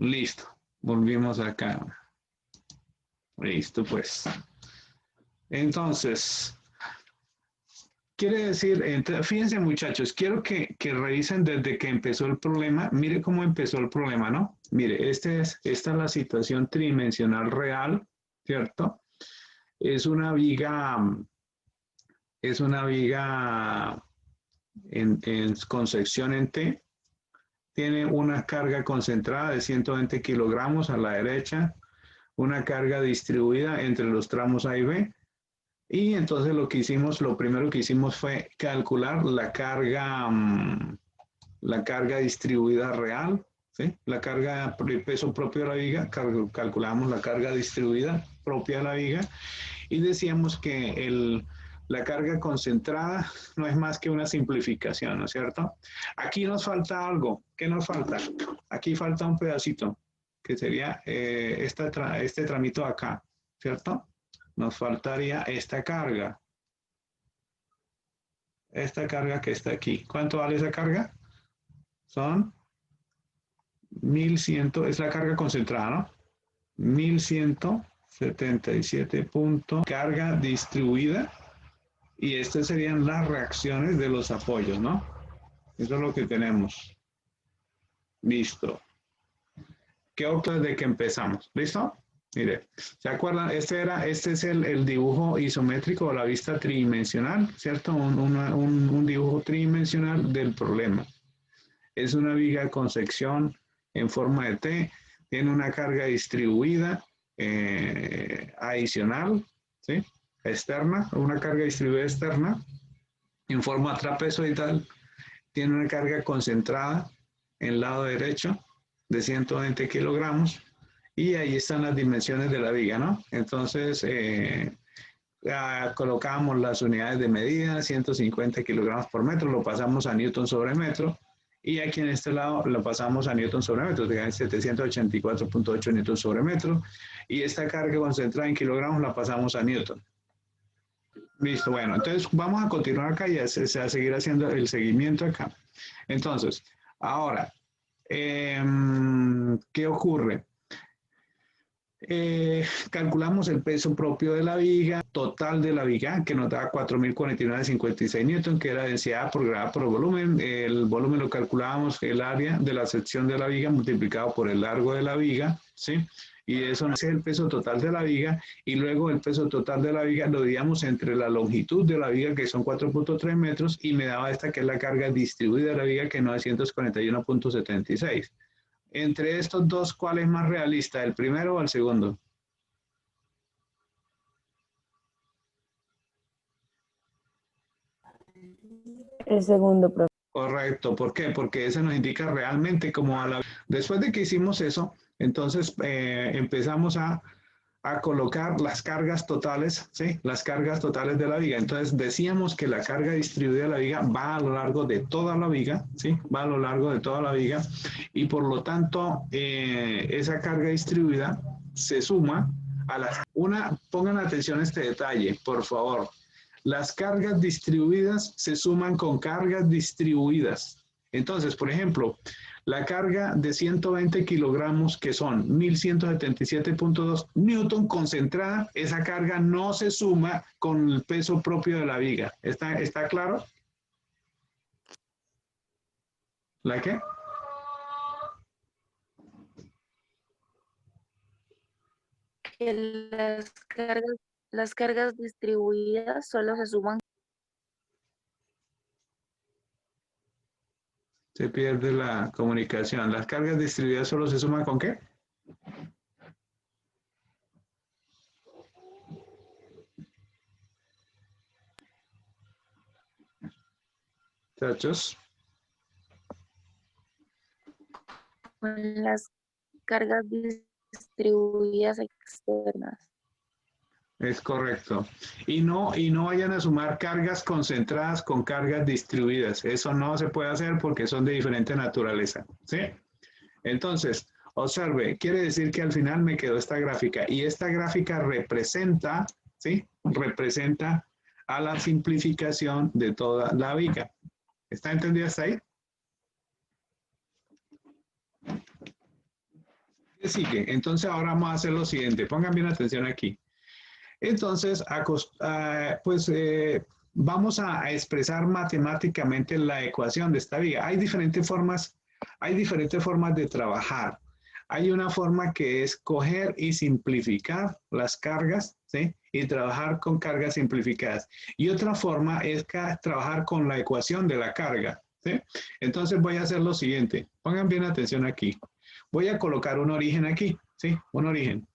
Listo. Volvimos acá. Listo, pues. Entonces, quiere decir, fíjense muchachos, quiero que revisen desde que empezó el problema. Mire cómo empezó el problema, ¿no? Mire, esta es la situación tridimensional real, ¿cierto? Es una viga con sección en T. Tiene una carga concentrada de 120 kilogramos a la derecha, una carga distribuida entre los tramos A y B. Y entonces lo primero que hicimos fue calcular la carga distribuida real, ¿sí? La carga, el peso propio de la viga, calculamos la carga distribuida propia de la viga y decíamos que la carga concentrada no es más que una simplificación, ¿no es cierto? Aquí nos falta algo. ¿Qué nos falta? Aquí falta un pedacito, que sería este tramito acá, ¿cierto? Nos faltaría esta carga. Esta carga que está aquí. ¿Cuánto vale esa carga? Son 1100, es la carga concentrada, ¿no? 1177 puntos. Carga distribuida. Y estas serían las reacciones de los apoyos, ¿no? Eso es lo que tenemos. Listo. ¿Qué otra de que empezamos? ¿Listo? Mire, ¿se acuerdan? Este es el dibujo isométrico o la vista tridimensional, ¿cierto? Un dibujo tridimensional del problema. Es una viga con sección en forma de T, tiene una carga distribuida adicional, ¿sí? Externa, una carga distribuida externa en forma trapezoidal, tiene una carga concentrada en el lado derecho de 120 kilogramos y ahí están las dimensiones de la viga, ¿no? Entonces, colocamos las unidades de medida, 150 kilogramos por metro, lo pasamos a newton sobre metro, y aquí en este lado lo pasamos a newton sobre metro, 784.8 newton sobre metro, y esta carga concentrada en kilogramos la pasamos a newton. Listo, bueno, entonces vamos a continuar acá y a seguir haciendo el seguimiento acá. Entonces, ahora, ¿qué ocurre? Calculamos el peso propio de la viga, total de la viga, que nos da 4.049,56 newton, que era densidad por grado por volumen. El volumen lo calculábamos, el área de la sección de la viga multiplicado por el largo de la viga, ¿sí? Y eso nos hace el peso total de la viga, y luego el peso total de la viga lo dividíamos entre la longitud de la viga, que son 4.3 metros, y me daba esta que es la carga distribuida de la viga, que es 941.76. Entre estos dos, ¿cuál es más realista, el primero o el segundo? El segundo, profe. Correcto, ¿por qué? Porque ese nos indica realmente cómo a la... Después de que hicimos eso, entonces empezamos a colocar las cargas totales, ¿sí? Las cargas totales de la viga. Entonces decíamos que la carga distribuida de la viga va a lo largo de toda la viga, ¿sí? Va a lo largo de toda la viga, y por lo tanto esa carga distribuida se suma a las... Pongan atención a este detalle, por favor. Las cargas distribuidas se suman con cargas distribuidas. Entonces, por ejemplo, la carga de 120 kilogramos, que son 1177.2 newton concentrada, esa carga no se suma con el peso propio de la viga. ¿Está claro? ¿La qué? Que las cargas distribuidas solo se suman. Se pierde la comunicación. ¿Las cargas distribuidas solo se suman con qué? Muchachos. Con las cargas distribuidas externas. Es correcto. Y no vayan a sumar cargas concentradas con cargas distribuidas. Eso no se puede hacer porque son de diferente naturaleza. ¿Sí? Entonces, observe, quiere decir que al final me quedó esta gráfica. Y esta gráfica representa, ¿sí? Representa a la simplificación de toda la viga. ¿Está entendido hasta ahí? ¿Qué sigue? Entonces ahora vamos a hacer lo siguiente. Pongan bien atención aquí. Entonces, vamos a expresar matemáticamente la ecuación de esta viga. Hay diferentes formas de trabajar. Hay una forma que es coger y simplificar las cargas, ¿sí? Y trabajar con cargas simplificadas. Y otra forma es trabajar con la ecuación de la carga, ¿sí? Entonces voy a hacer lo siguiente. Pongan bien atención aquí. Voy a colocar un origen aquí, ¿sí? Un origen.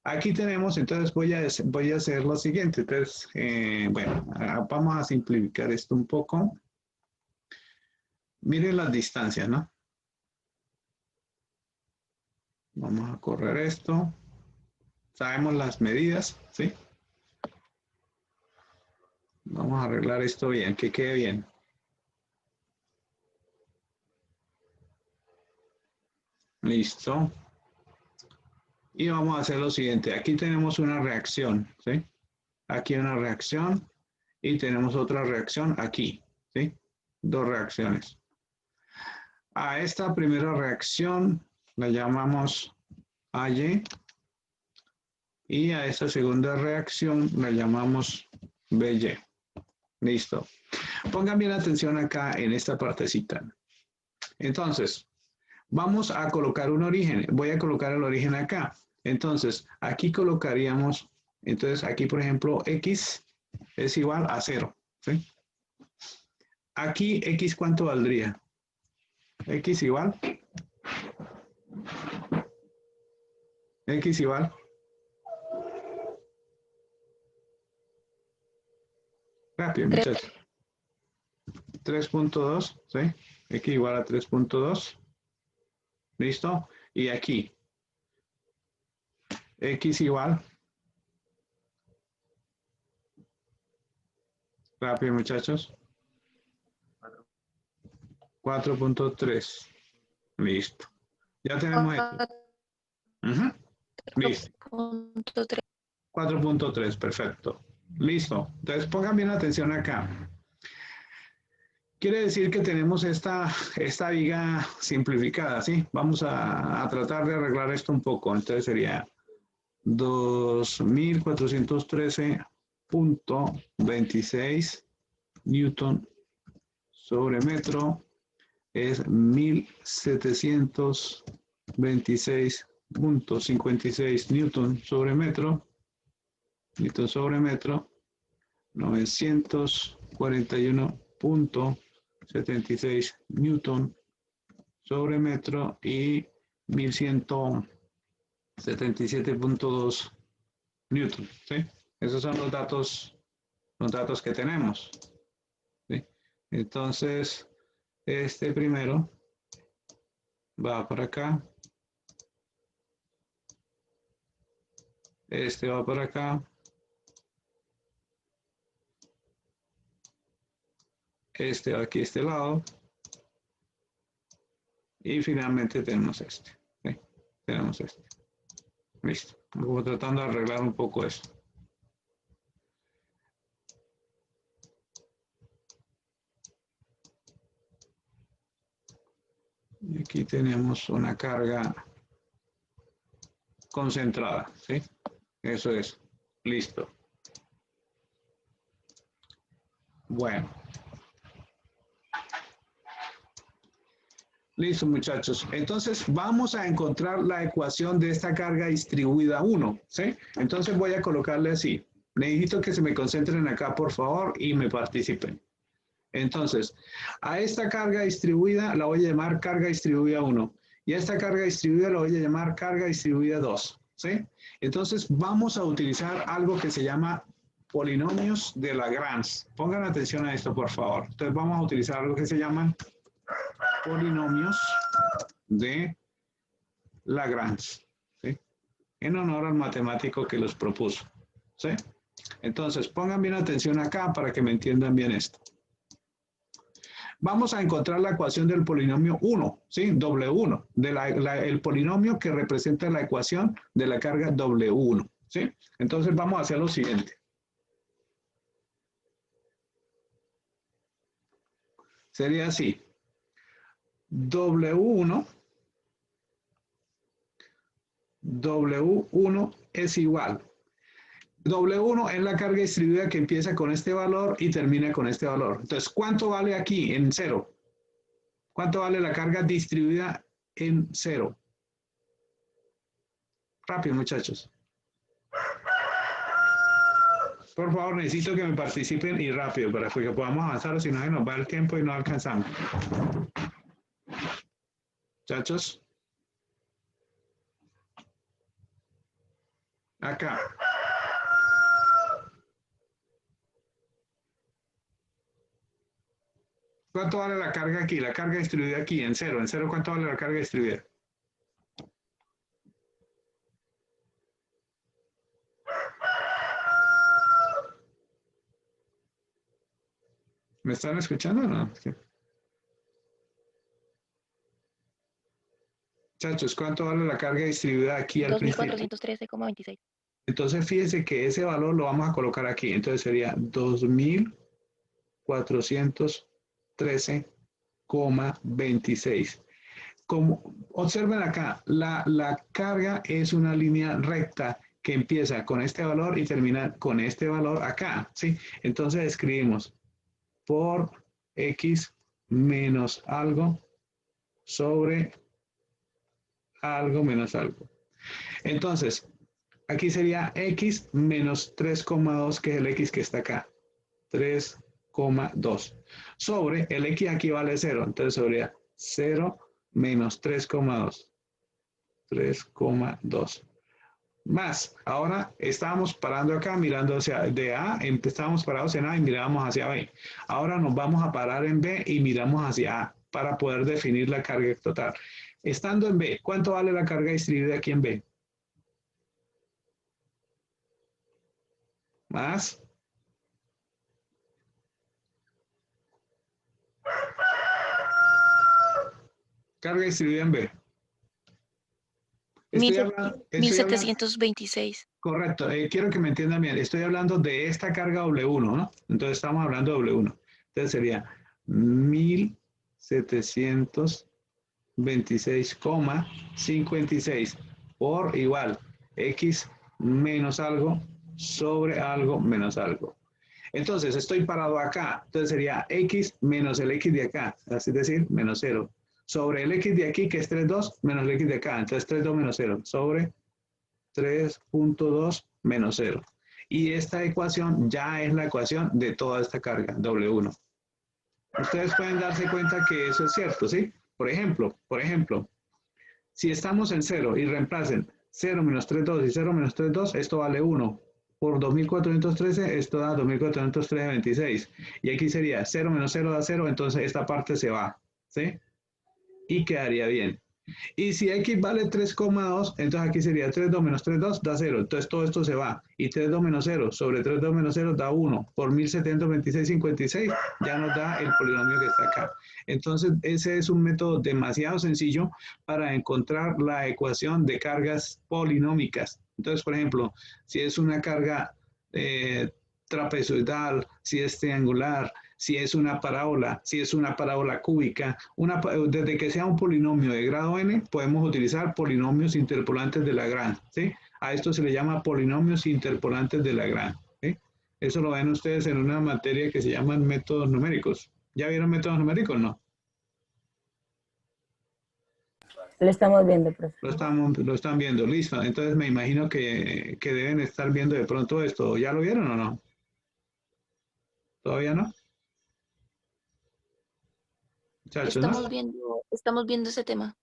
Aquí tenemos, entonces voy a hacer lo siguiente. Entonces, bueno, vamos a simplificar esto un poco. Miren las distancias, ¿no? Vamos a correr esto. Sabemos las medidas, ¿sí? Vamos a arreglar esto bien, que quede bien. Listo. Y vamos a hacer lo siguiente. Aquí tenemos una reacción, ¿sí? Aquí una reacción y tenemos otra reacción aquí, ¿sí? Dos reacciones. A esta primera reacción la llamamos AY y a esta segunda reacción la llamamos BY. Listo. Pongan bien atención acá en esta partecita. Entonces, vamos a colocar un origen. Voy a colocar el origen acá. Entonces, aquí colocaríamos, entonces aquí por ejemplo, X es igual a 0. ¿Sí? Aquí X, ¿cuánto valdría? X igual. X igual. Rápido, muchachos. 3.2, ¿sí? X igual a 3.2. ¿Listo? Y aquí. X igual. Rápido, muchachos. 4.3. Listo. Ya tenemos esto. Listo. 4.3, perfecto. Listo. Entonces pongan bien atención acá. Quiere decir que tenemos esta viga simplificada, ¿sí? Vamos a tratar de arreglar esto un poco. Entonces sería 2413.26 newton sobre metro es 1726.56 newton sobre metro, 941.76 newton sobre metro y 1177.2 newton, ¿sí? Esos son los datos que tenemos, ¿sí? Entonces, este primero va por acá, este va por acá, este va aquí a este lado, y finalmente tenemos este, ¿sí? Tenemos este. Listo. Como tratando de arreglar un poco esto. Y aquí tenemos una carga concentrada, ¿sí? Eso es. Listo. Bueno. Listo, muchachos. Entonces, vamos a encontrar la ecuación de esta carga distribuida 1, ¿sí? Entonces, voy a colocarle así. Necesito que se me concentren acá, por favor, y me participen. Entonces, a esta carga distribuida la voy a llamar carga distribuida 1. Y a esta carga distribuida la voy a llamar carga distribuida 2, ¿sí? Entonces, vamos a utilizar algo que se llama polinomios de Lagrange. Pongan atención a esto, por favor. Entonces, vamos a utilizar algo que se llaman polinomios de Lagrange, ¿sí? En honor al matemático que los propuso, ¿sí? Entonces, pongan bien atención acá para que me entiendan bien esto. Vamos a encontrar la ecuación del polinomio 1, ¿sí? W1, el polinomio que representa la ecuación de la carga W1, ¿sí? Entonces, vamos a hacer lo siguiente. Sería así. W1 W1 es igual. W1 es la carga distribuida que empieza con este valor y termina con este valor. Entonces, ¿cuánto vale aquí en 0? ¿Cuánto vale la carga distribuida en 0? Rápido, muchachos. Por favor, necesito que me participen y rápido para que podamos avanzar, o si no se nos va el tiempo y no alcanzamos. Muchachos. Acá. ¿Cuánto vale la carga aquí? La carga distribuida aquí en 0. En 0, ¿cuánto vale la carga distribuida? ¿Me están escuchando o no? Muchachos, ¿cuánto vale la carga distribuida aquí al principio? 2413,26. Entonces, fíjense que ese valor lo vamos a colocar aquí. Entonces sería 2413,26. Como observen acá, la carga es una línea recta que empieza con este valor y termina con este valor acá, ¿sí? Entonces escribimos por X menos algo sobre algo menos algo. Entonces, aquí sería X menos 3,2, que es el X que está acá. 3,2. Sobre el X aquí vale 0. Entonces sería 0 menos 3,2. 3,2. Más, ahora estábamos parando acá, mirando hacia de A, estábamos parados en A y mirábamos hacia B. Ahora nos vamos a parar en B y miramos hacia A para poder definir la carga total. Estando en B, ¿cuánto vale la carga distribuida aquí en B? Más. Carga distribuida en B. Estoy hablando, 1726. Correcto, quiero que me entiendan bien. Estoy hablando de esta carga W1, ¿no? Entonces estamos hablando de W1. Entonces sería 1726,56 por igual X menos algo sobre algo menos algo. Entonces estoy parado acá. Entonces sería X menos el X de acá, es decir, menos 0. Sobre el X de aquí, que es 3,2, menos el X de acá. Entonces 3,2 menos 0. Sobre 3,2 menos 0. Y esta ecuación ya es la ecuación de toda esta carga, W1. Ustedes pueden darse cuenta que eso es cierto, ¿sí? Por ejemplo, si estamos en 0 y reemplacen 0 menos 3,2 y 0 menos 3,2, esto vale 1. Por 2413, esto da 2413,26. Y aquí sería 0 menos 0 da 0, entonces esta parte se va, ¿sí? Y quedaría bien. Y si X vale 3,2, entonces aquí sería 3,2 menos 3,2 da 0. Entonces todo esto se va. Y 3,2 menos 0 sobre 3,2 menos 0 da 1. Por 1726,56 ya nos da el polinomio que está acá. Entonces ese es un método demasiado sencillo para encontrar la ecuación de cargas polinómicas. Entonces, por ejemplo, si es una carga trapezoidal, si es triangular, si es una parábola cúbica, desde que sea un polinomio de grado n, podemos utilizar polinomios interpolantes de Lagrange, ¿sí? A esto se le llama polinomios interpolantes de Lagrange, ¿sí? Eso lo ven ustedes en una materia que se llaman métodos numéricos. ¿Ya vieron métodos numéricos? No. Lo estamos viendo, profesor. Lo están viendo, listo. Entonces me imagino que deben estar viendo de pronto esto. ¿Ya lo vieron o no? ¿Todavía no? Muchachos, ¿no? Estamos viendo ese tema.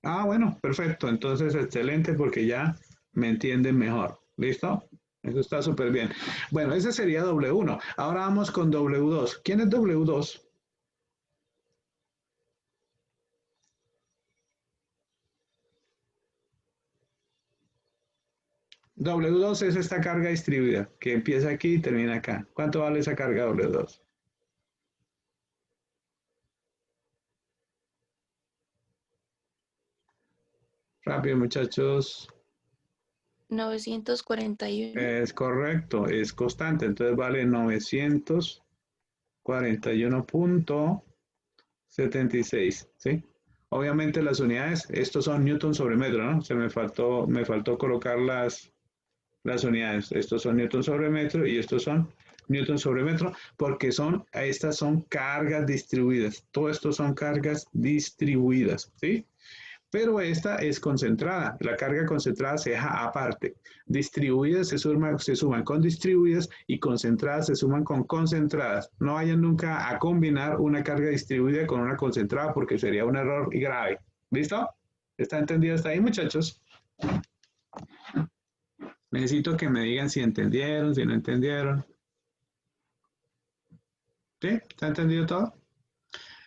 Ah, bueno, perfecto. Entonces, excelente porque ya me entienden mejor. ¿Listo? Eso está súper bien. Bueno, ese sería W1. Ahora vamos con W2. ¿Quién es W2? W2 es esta carga distribuida que empieza aquí y termina acá. ¿Cuánto vale esa carga W2? Rápido, muchachos. 941. Es correcto, es constante. Entonces vale 941,76. ¿Sí? Obviamente las unidades, estos son newton sobre metro, ¿no? Me faltó colocar las unidades. Estos son newton sobre metro y estos son newton sobre metro porque estas son cargas distribuidas. Todo esto son cargas distribuidas, ¿sí? Pero esta es concentrada. La carga concentrada se deja aparte. Distribuidas se suman con distribuidas y concentradas se suman con concentradas. No vayan nunca a combinar una carga distribuida con una concentrada porque sería un error grave. ¿Listo? ¿Está entendido hasta ahí, muchachos? Necesito que me digan si entendieron, si no entendieron. ¿Sí? ¿Está entendido todo?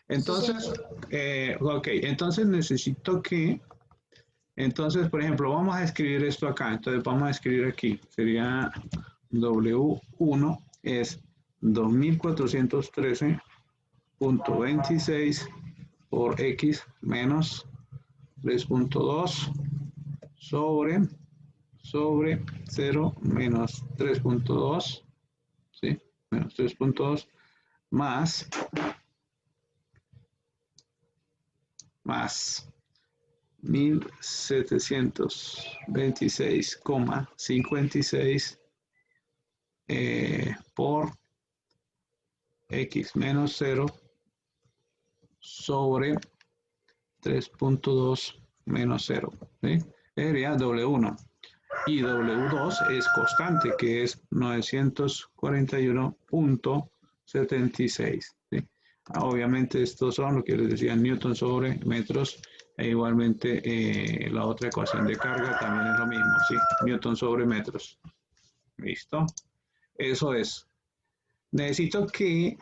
Entonces, ok, entonces necesito que, entonces, por ejemplo, vamos a escribir esto acá. Entonces, vamos a escribir aquí. Sería W1 es 2413.26 por X menos 3.2 sobre 0 menos 3.2, ¿sí? Menos 3.2 más 1726,56 por X menos 0 sobre 3.2 menos 0, ¿sí? Sería W1. Y W2 es constante, que es 941.76. ¿Sí? Obviamente estos son lo que les decía, newton sobre metros, e igualmente la otra ecuación de carga también es lo mismo, ¿sí? Newton sobre metros. ¿Listo? Eso es. Necesito que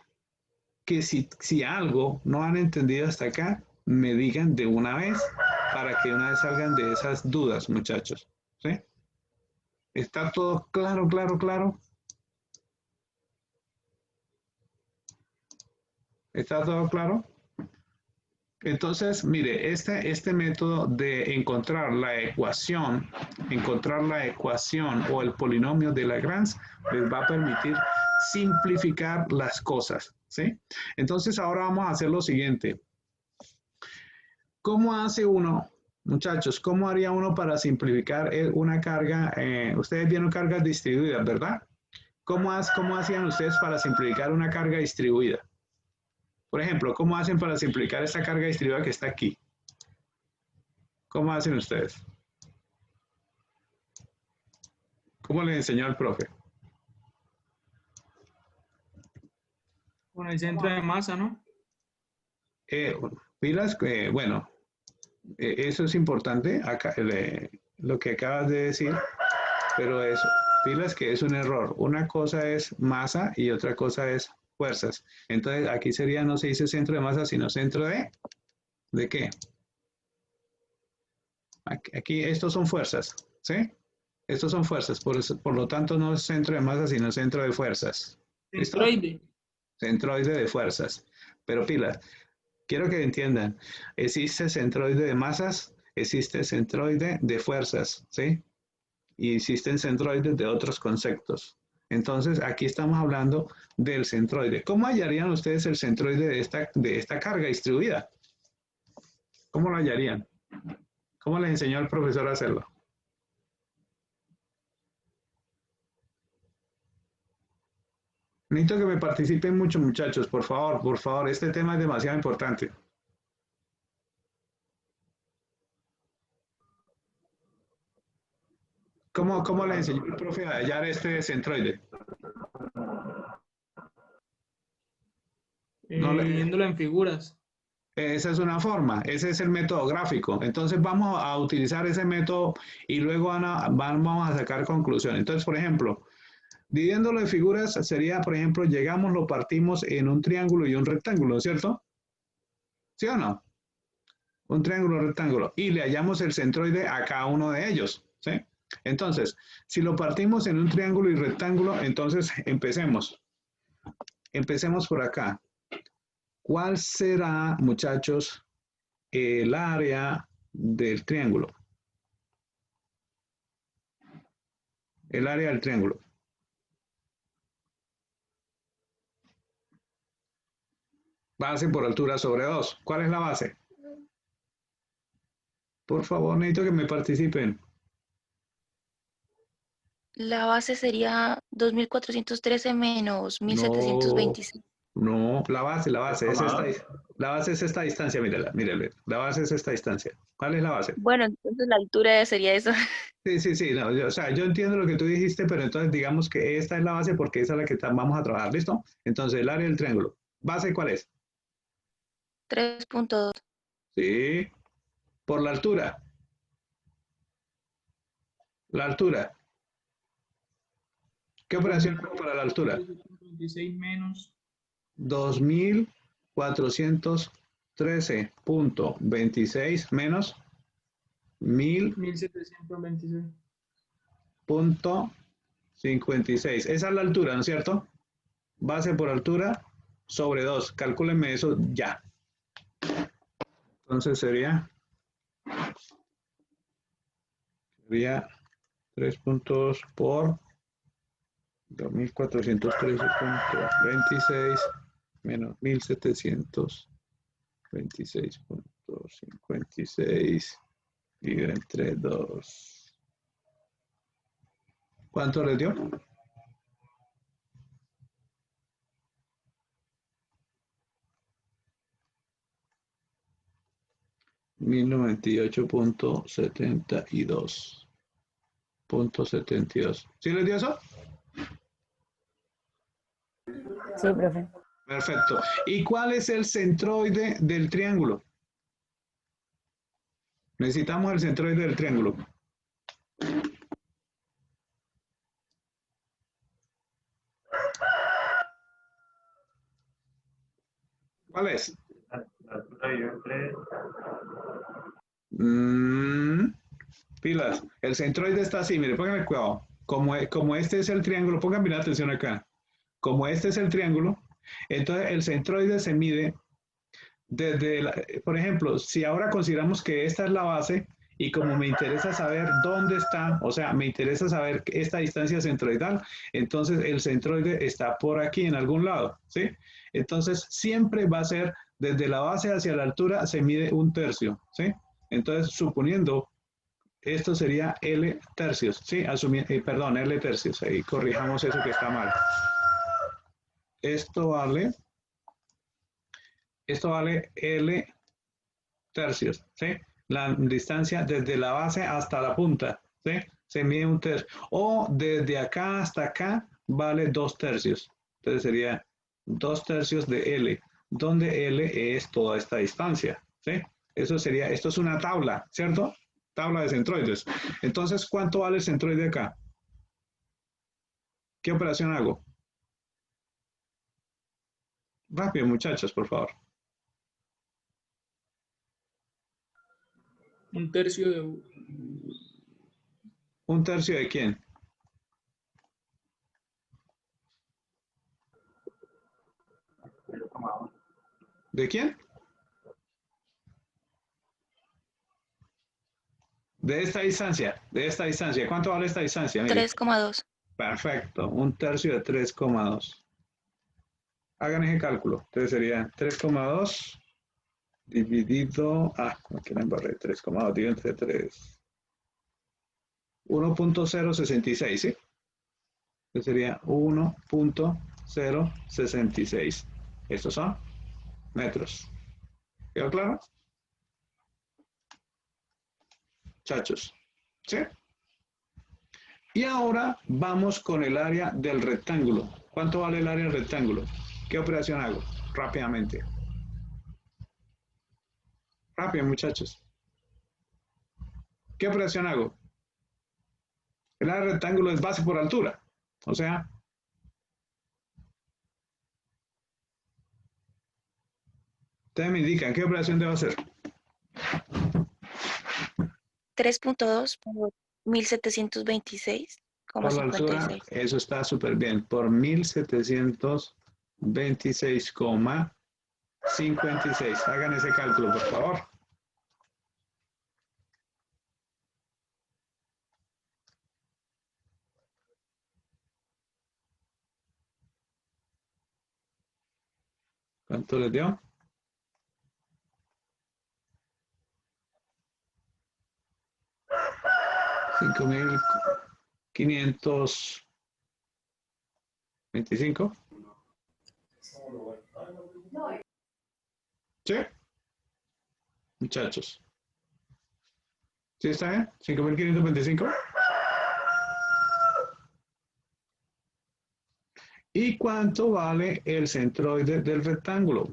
si algo no han entendido hasta acá, me digan de una vez para que una vez salgan de esas dudas, muchachos. ¿Sí? ¿Está todo claro, claro, claro? ¿Está todo claro? Entonces, mire, este método de encontrar la ecuación o el polinomio de Lagrange les va a permitir simplificar las cosas, ¿sí? Entonces, ahora vamos a hacer lo siguiente. ¿Cómo hace uno, muchachos, cómo haría uno para simplificar una carga? Ustedes vieron cargas distribuidas, ¿verdad? ¿Cómo hacían ustedes para simplificar una carga distribuida? Por ejemplo, ¿cómo hacen para simplificar esta carga distribuida que está aquí? ¿Cómo hacen ustedes? ¿Cómo les enseñó el profe? Con el centro de masa, ¿no? Pilas, bueno, eso es importante, acá, lo que acabas de decir, pero eso, pilas que es un error. Una cosa es masa y otra cosa es fuerzas. Entonces, aquí sería, no se dice centro de masa, sino centro ¿de qué? Aquí estos son fuerzas, ¿sí? Estos son fuerzas, por lo tanto no es centro de masa, sino centro de fuerzas. ¿Listo? Centroide. Centroide de fuerzas. Pero pilas, quiero que entiendan, existe centroide de masas, existe centroide de fuerzas, ¿sí? Y existen centroides de otros conceptos. Entonces, aquí estamos hablando del centroide. ¿Cómo hallarían ustedes el centroide de esta carga distribuida? ¿Cómo lo hallarían? ¿Cómo les enseñó el profesor a hacerlo? Necesito que me participen mucho, muchachos, por favor, este tema es demasiado importante. ¿Cómo le enseñó el profe a hallar este centroide? Viéndolo en figuras. Esa es una forma, ese es el método gráfico. Entonces vamos a utilizar ese método y luego vamos a sacar conclusiones. Entonces, por ejemplo, dividiéndolo en figuras sería, por ejemplo, llegamos, lo partimos en un triángulo y un rectángulo, ¿cierto? ¿Sí o no? Un triángulo, rectángulo. Y le hallamos el centroide a cada uno de ellos, ¿sí? Entonces, si lo partimos en un triángulo y rectángulo, entonces empecemos. Empecemos por acá. ¿Cuál será, muchachos, el área del triángulo? El área del triángulo. Base por altura sobre 2. ¿Cuál es la base? Por favor, necesito que me participen. La base sería 2413 menos No, 1726. no, la base es esta distancia, mírala, mírala. La base es esta distancia. ¿Cuál es la base? Bueno, entonces la altura sería eso. Sí, sí, sí, no, o sea, yo entiendo lo que tú dijiste, pero entonces digamos que esta es la base porque esa es la que vamos a trabajar, ¿listo? Entonces, el área del triángulo. ¿Base cuál es? 3.2. Sí, por la altura. La altura. ¿Qué operación hago para la altura? 26 menos 2413.26 menos 1726. 1000.56. Esa es la altura, ¿no es cierto? Base por altura sobre 2. Calcúlenme eso ya. Entonces sería 3 puntos por 2413.26 menos 1726.56 dividido entre 2. ¿Cuánto les dio? 1098.72. ¿Sí les dio eso? Sí, profe. Perfecto. ¿Y cuál es el centroide del triángulo? Necesitamos el centroide del triángulo. ¿Cuál es? La altura dividido entre Mm, pilas. El centroide está así, mire, pónganme cuidado. Como este es el triángulo, pongan bien atención acá. Como este es el triángulo, entonces el centroide se mide por ejemplo, si ahora consideramos que esta es la base y como me interesa saber dónde está, o sea, me interesa saber esta distancia centroidal, entonces el centroide está por aquí en algún lado, ¿sí? Entonces siempre va a ser desde la base hacia la altura se mide 1/3, ¿sí? Entonces, suponiendo esto sería L tercios, ¿sí? Perdón, L tercios, ahí corrijamos eso que está mal. Esto vale, esto vale L tercios, ¿sí? La distancia desde la base hasta la punta, ¿sí? Se mide 1/3. O desde acá hasta acá vale 2/3. Entonces sería 2/3 de L, donde L es toda esta distancia, ¿sí? Eso sería, esto es una tabla, ¿cierto? Tabla de centroides. Entonces, ¿cuánto vale el centroide acá? ¿Qué operación hago? Rápido, muchachos, por favor. 1/3 de 1/3 de quién? ¿De quién? De esta distancia, de esta distancia. ¿Cuánto vale esta distancia? Mire. 3,2. Perfecto, 1/3 de 3,2. Hagan ese cálculo. Entonces sería 3,2 dividido. Aquí la embarré. 3,2 dividido entre 3. 1.066, ¿sí? Entonces sería 1.066. Estos son metros. ¿Quedó claro? Chachos. ¿Sí? Y ahora vamos con el área del rectángulo. ¿Cuánto vale el área del rectángulo? ¿Qué operación hago? Rápidamente. Rápido, muchachos. ¿Qué operación hago? El área del rectángulo es base por altura. O sea, ustedes me indican qué operación debo hacer. 3.2 por Por la altura, 1726,56. eso está súper bien. Por 1726,56. Hagan ese cálculo, por favor. ¿Cuánto les dio? 5.525. ¿Sí? Muchachos. ¿Sí está bien? 5.525. ¿Y cuánto vale el centroide del rectángulo?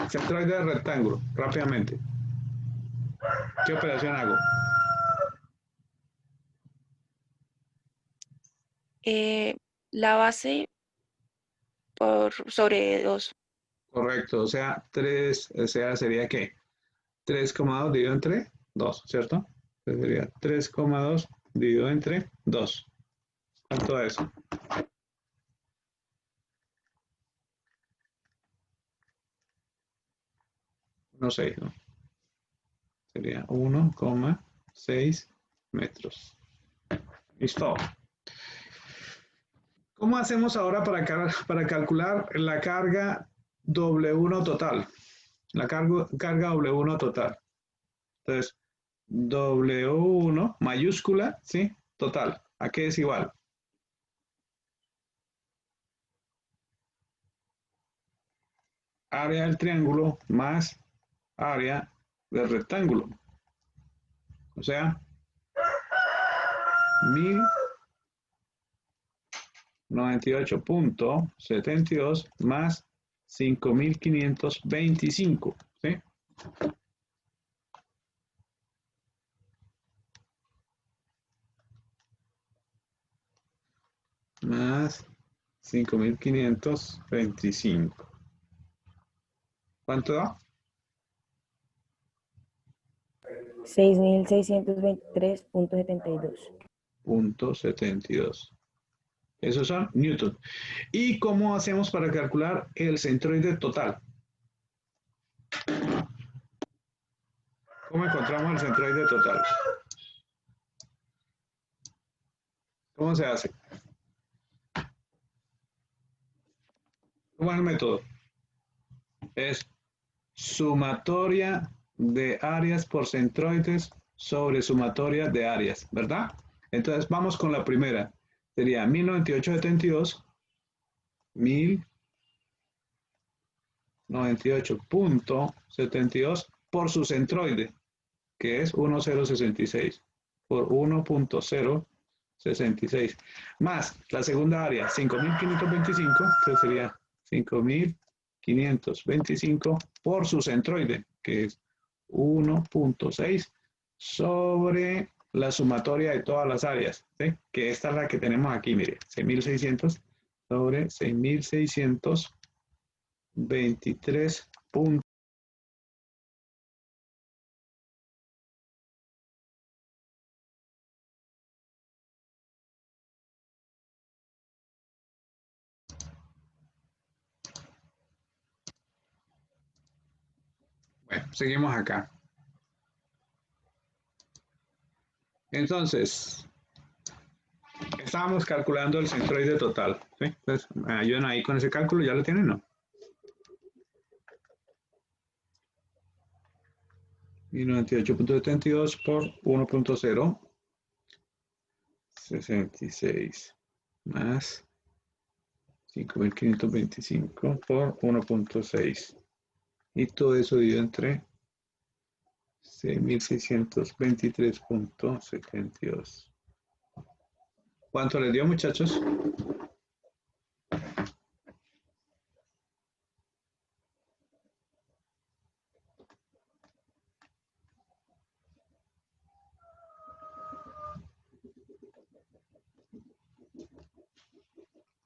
Centroide del rectángulo, rápidamente. ¿Qué operación hago? La base sobre 2. Correcto, o sea, 3, o sea, sería ¿qué? 3,2 dividido entre 2, ¿cierto? Entonces sería 3,2 dividido entre 2. ¿Cuánto es? No sé, ¿no? Sería 1,6 metros. Listo. ¿Cómo hacemos ahora para calcular la carga W1 total? La carga W1 total. Entonces, W1 mayúscula, ¿sí? Total. ¿A qué es igual? Área del triángulo más área del rectángulo. O sea, 1098.72 más 5.525, ¿sí? Más 5.525. ¿Cuánto da? 6.623.72. Punto 72. Esos son newton. ¿Y cómo hacemos para calcular el centroide total? ¿Cómo encontramos el centroide total? ¿Cómo se hace? ¿Cómo es el método? Es sumatoria de áreas por centroides sobre sumatoria de áreas, ¿verdad? Entonces vamos con la primera. Sería 1098.72, 1098.72 por su centroide, que es 1066, por 1.066, más la segunda área, 5.525, que sería 5.525 por su centroide, que es 1.6 sobre la sumatoria de todas las áreas, ¿sí? Que esta es la que tenemos aquí, mire, 6.600 sobre 6.623 puntos. Bueno, seguimos acá. Entonces, estábamos calculando el centroide total, ¿sí? Entonces, me ayudan ahí con ese cálculo, ¿ya lo tienen, no? 1098.72 por 1.066 más 5.525 por 1.6 y todo eso dividido entre 6.623.72. ¿Cuánto les dio, muchachos?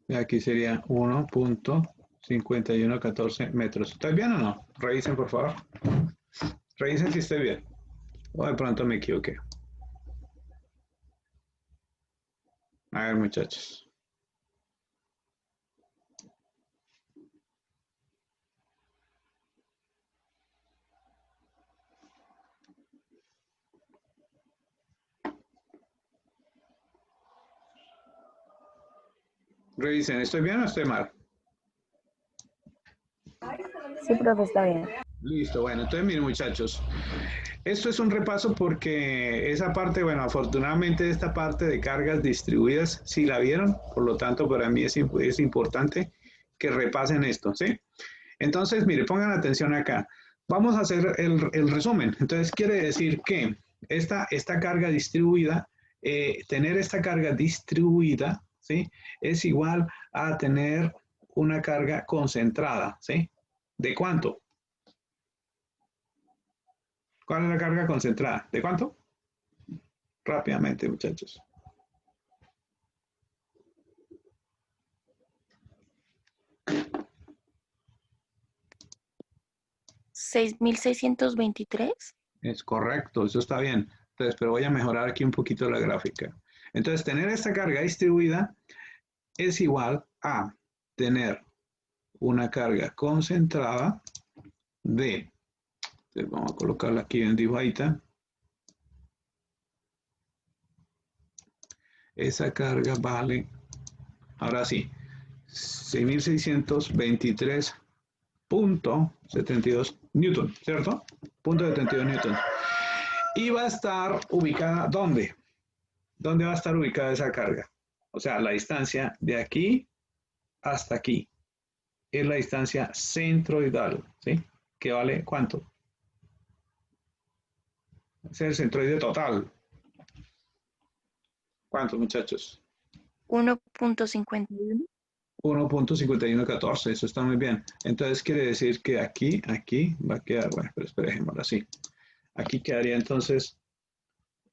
Y aquí sería 1.5114 metros. ¿Está bien o no? Revisen, por favor. Revisen si estoy bien. O de pronto me equivoqué. A ver, muchachos. Revisen, ¿estoy bien o estoy mal? Sí, profe, está bien. Listo, bueno, entonces miren muchachos, esto es un repaso porque esa parte, bueno, afortunadamente esta parte de cargas distribuidas sí la vieron, por lo tanto para mí es importante que repasen esto, ¿sí? Entonces, mire, pongan atención acá. Vamos a hacer el resumen. Entonces, quiere decir que esta carga distribuida, tener esta carga distribuida, ¿sí? Es igual a tener una carga concentrada, ¿sí? ¿De cuánto? ¿Cuál es la carga concentrada? ¿De cuánto? Rápidamente, muchachos. ¿6.623? Es correcto, eso está bien. Entonces, pero voy a mejorar aquí un poquito la gráfica. Entonces, tener esta carga distribuida es igual a tener una carga concentrada de, entonces vamos a colocarla aquí en dibujita. Esa carga vale, ahora sí, 6.623.72 newton, ¿cierto? Punto 72 newton. Y va a estar ubicada, ¿dónde? ¿Dónde va a estar ubicada esa carga? O sea, la distancia de aquí hasta aquí es la distancia centroidal, ¿sí? ¿Que vale cuánto? Es el centroide total. ¿Cuántos, muchachos? 1.51. 1.5114, eso está muy bien. Entonces quiere decir que aquí va a quedar, bueno, pero esperemos así. Aquí quedaría entonces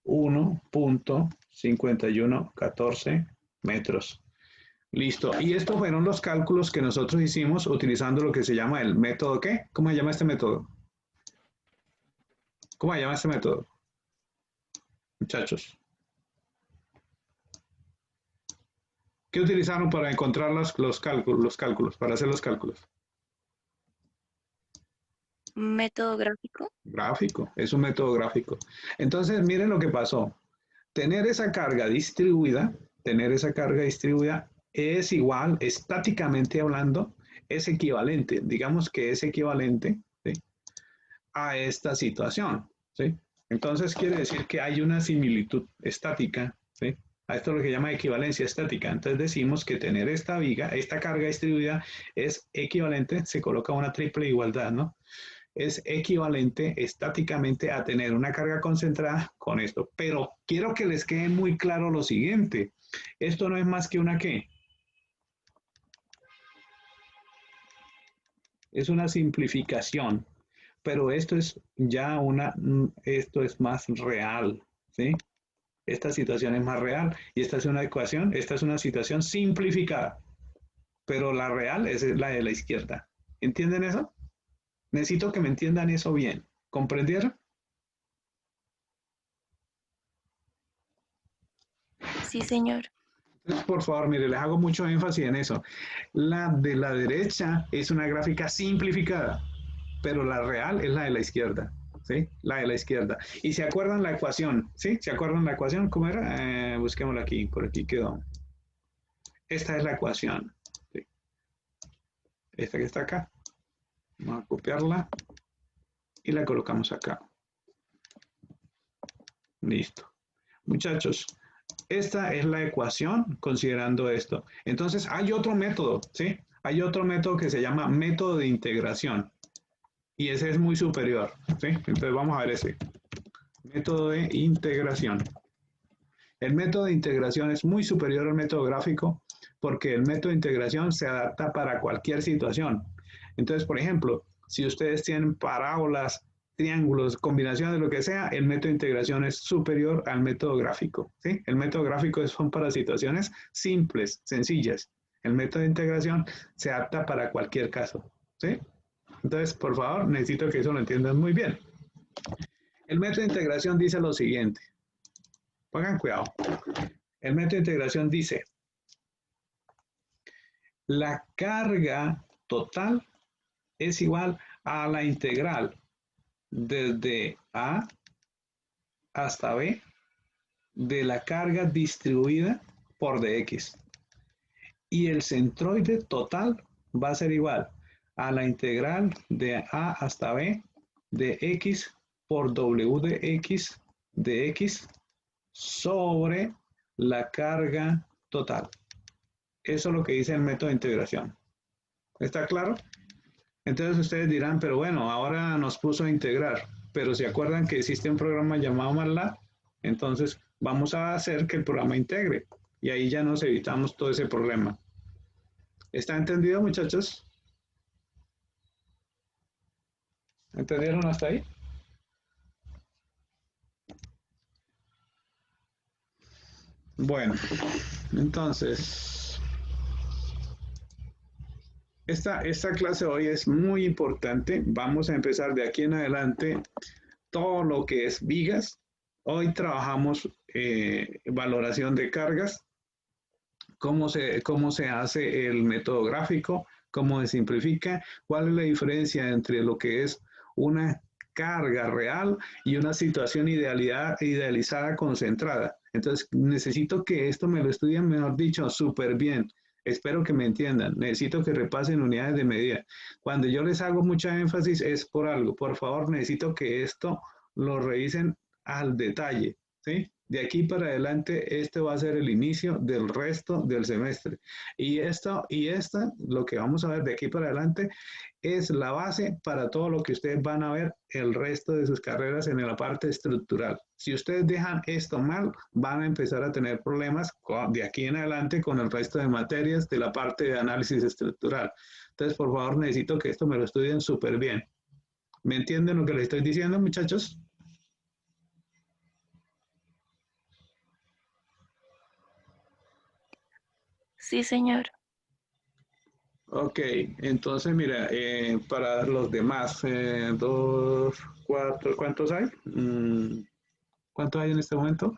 1.5114 metros. Listo. Y estos fueron los cálculos que nosotros hicimos utilizando lo que se llama el método, ¿qué? ¿Cómo se llama este método? ¿Cómo se llama este método? Muchachos. ¿Qué utilizaron para encontrar los cálculos, para hacer los cálculos? Método gráfico. Gráfico, es un método gráfico. Entonces, miren lo que pasó. Tener esa carga distribuida es igual, estáticamente hablando, es equivalente, digamos que es equivalente, ¿sí?, a esta situación, ¿sí? Entonces quiere decir que hay una similitud estática, ¿sí? A esto es lo que llama equivalencia estática. Entonces decimos que tener esta viga, esta carga distribuida es equivalente, se coloca una triple igualdad, ¿no? Es equivalente estáticamente a tener una carga concentrada con esto. Pero quiero que les quede muy claro lo siguiente. Esto no es más que una ¿qué? Es una simplificación. Pero esto es ya esto es más real, ¿sí? Esta situación es más real y esta es una ecuación, esta es una situación simplificada. Pero la real es la de la izquierda. ¿Entienden eso? Necesito que me entiendan eso bien. ¿Comprendieron? Sí, señor. Entonces, por favor, mire, les hago mucho énfasis en eso. La de la derecha es una gráfica simplificada, pero la real es la de la izquierda, ¿sí? La de la izquierda. ¿Y se acuerdan la ecuación? ¿Sí? ¿Se acuerdan la ecuación? ¿Cómo era? Busquémosla aquí, por aquí quedó. Esta es la ecuación, ¿sí? Esta que está acá. Vamos a copiarla y la colocamos acá. Listo. Muchachos, esta es la ecuación considerando esto. Entonces, hay otro método, ¿sí? Hay otro método que se llama método de integración. Y ese es muy superior, ¿sí? Entonces, vamos a ver ese. Método de integración. El método de integración es muy superior al método gráfico porque el método de integración se adapta para cualquier situación. Entonces, por ejemplo, si ustedes tienen parábolas, triángulos, combinaciones, lo que sea, el método de integración es superior al método gráfico, ¿sí? El método gráfico son para situaciones simples, sencillas. El método de integración se adapta para cualquier caso, ¿sí? Entonces, por favor, necesito que eso lo entiendan muy bien. El método de integración dice lo siguiente. Pongan cuidado. El método de integración dice, la carga total es igual a la integral desde A hasta B de la carga distribuida por dx. y el centroide total va a ser igual a la integral de A hasta B de X por W de X sobre la carga total. Eso es lo que dice el método de integración. ¿Está claro? Entonces ustedes dirán, pero bueno, ahora nos puso a integrar, pero ¿se acuerdan que existe un programa llamado MATLAB? Entonces vamos a hacer que el programa integre y ahí ya nos evitamos todo ese problema. ¿Está entendido, muchachos? ¿Entendieron hasta ahí? Bueno, entonces, esta clase hoy es muy importante. Vamos a empezar de aquí en adelante todo lo que es vigas. Hoy trabajamos valoración de cargas, cómo se hace el método gráfico, cómo se simplifica, cuál es la diferencia entre lo que es una carga real y una situación idealizada concentrada. Entonces, necesito que esto me lo estudien, mejor dicho, súper bien. Espero que me entiendan. Necesito que repasen unidades de medida. Cuando yo les hago mucha énfasis es por algo. Por favor, necesito que esto lo revisen al detalle, ¿sí? De aquí para adelante, este va a ser el inicio del resto del semestre. Y esta, lo que vamos a ver de aquí para adelante, es la base para todo lo que ustedes van a ver el resto de sus carreras en la parte estructural. Si ustedes dejan esto mal, van a empezar a tener problemas de aquí en adelante con el resto de materias de la parte de análisis estructural. Entonces, por favor, necesito que esto me lo estudien súper bien. ¿Me entienden lo que les estoy diciendo, muchachos? Sí, señor. Ok, entonces mira, para los demás, 2, 4, ¿cuántos hay? ¿Cuántos hay en este momento?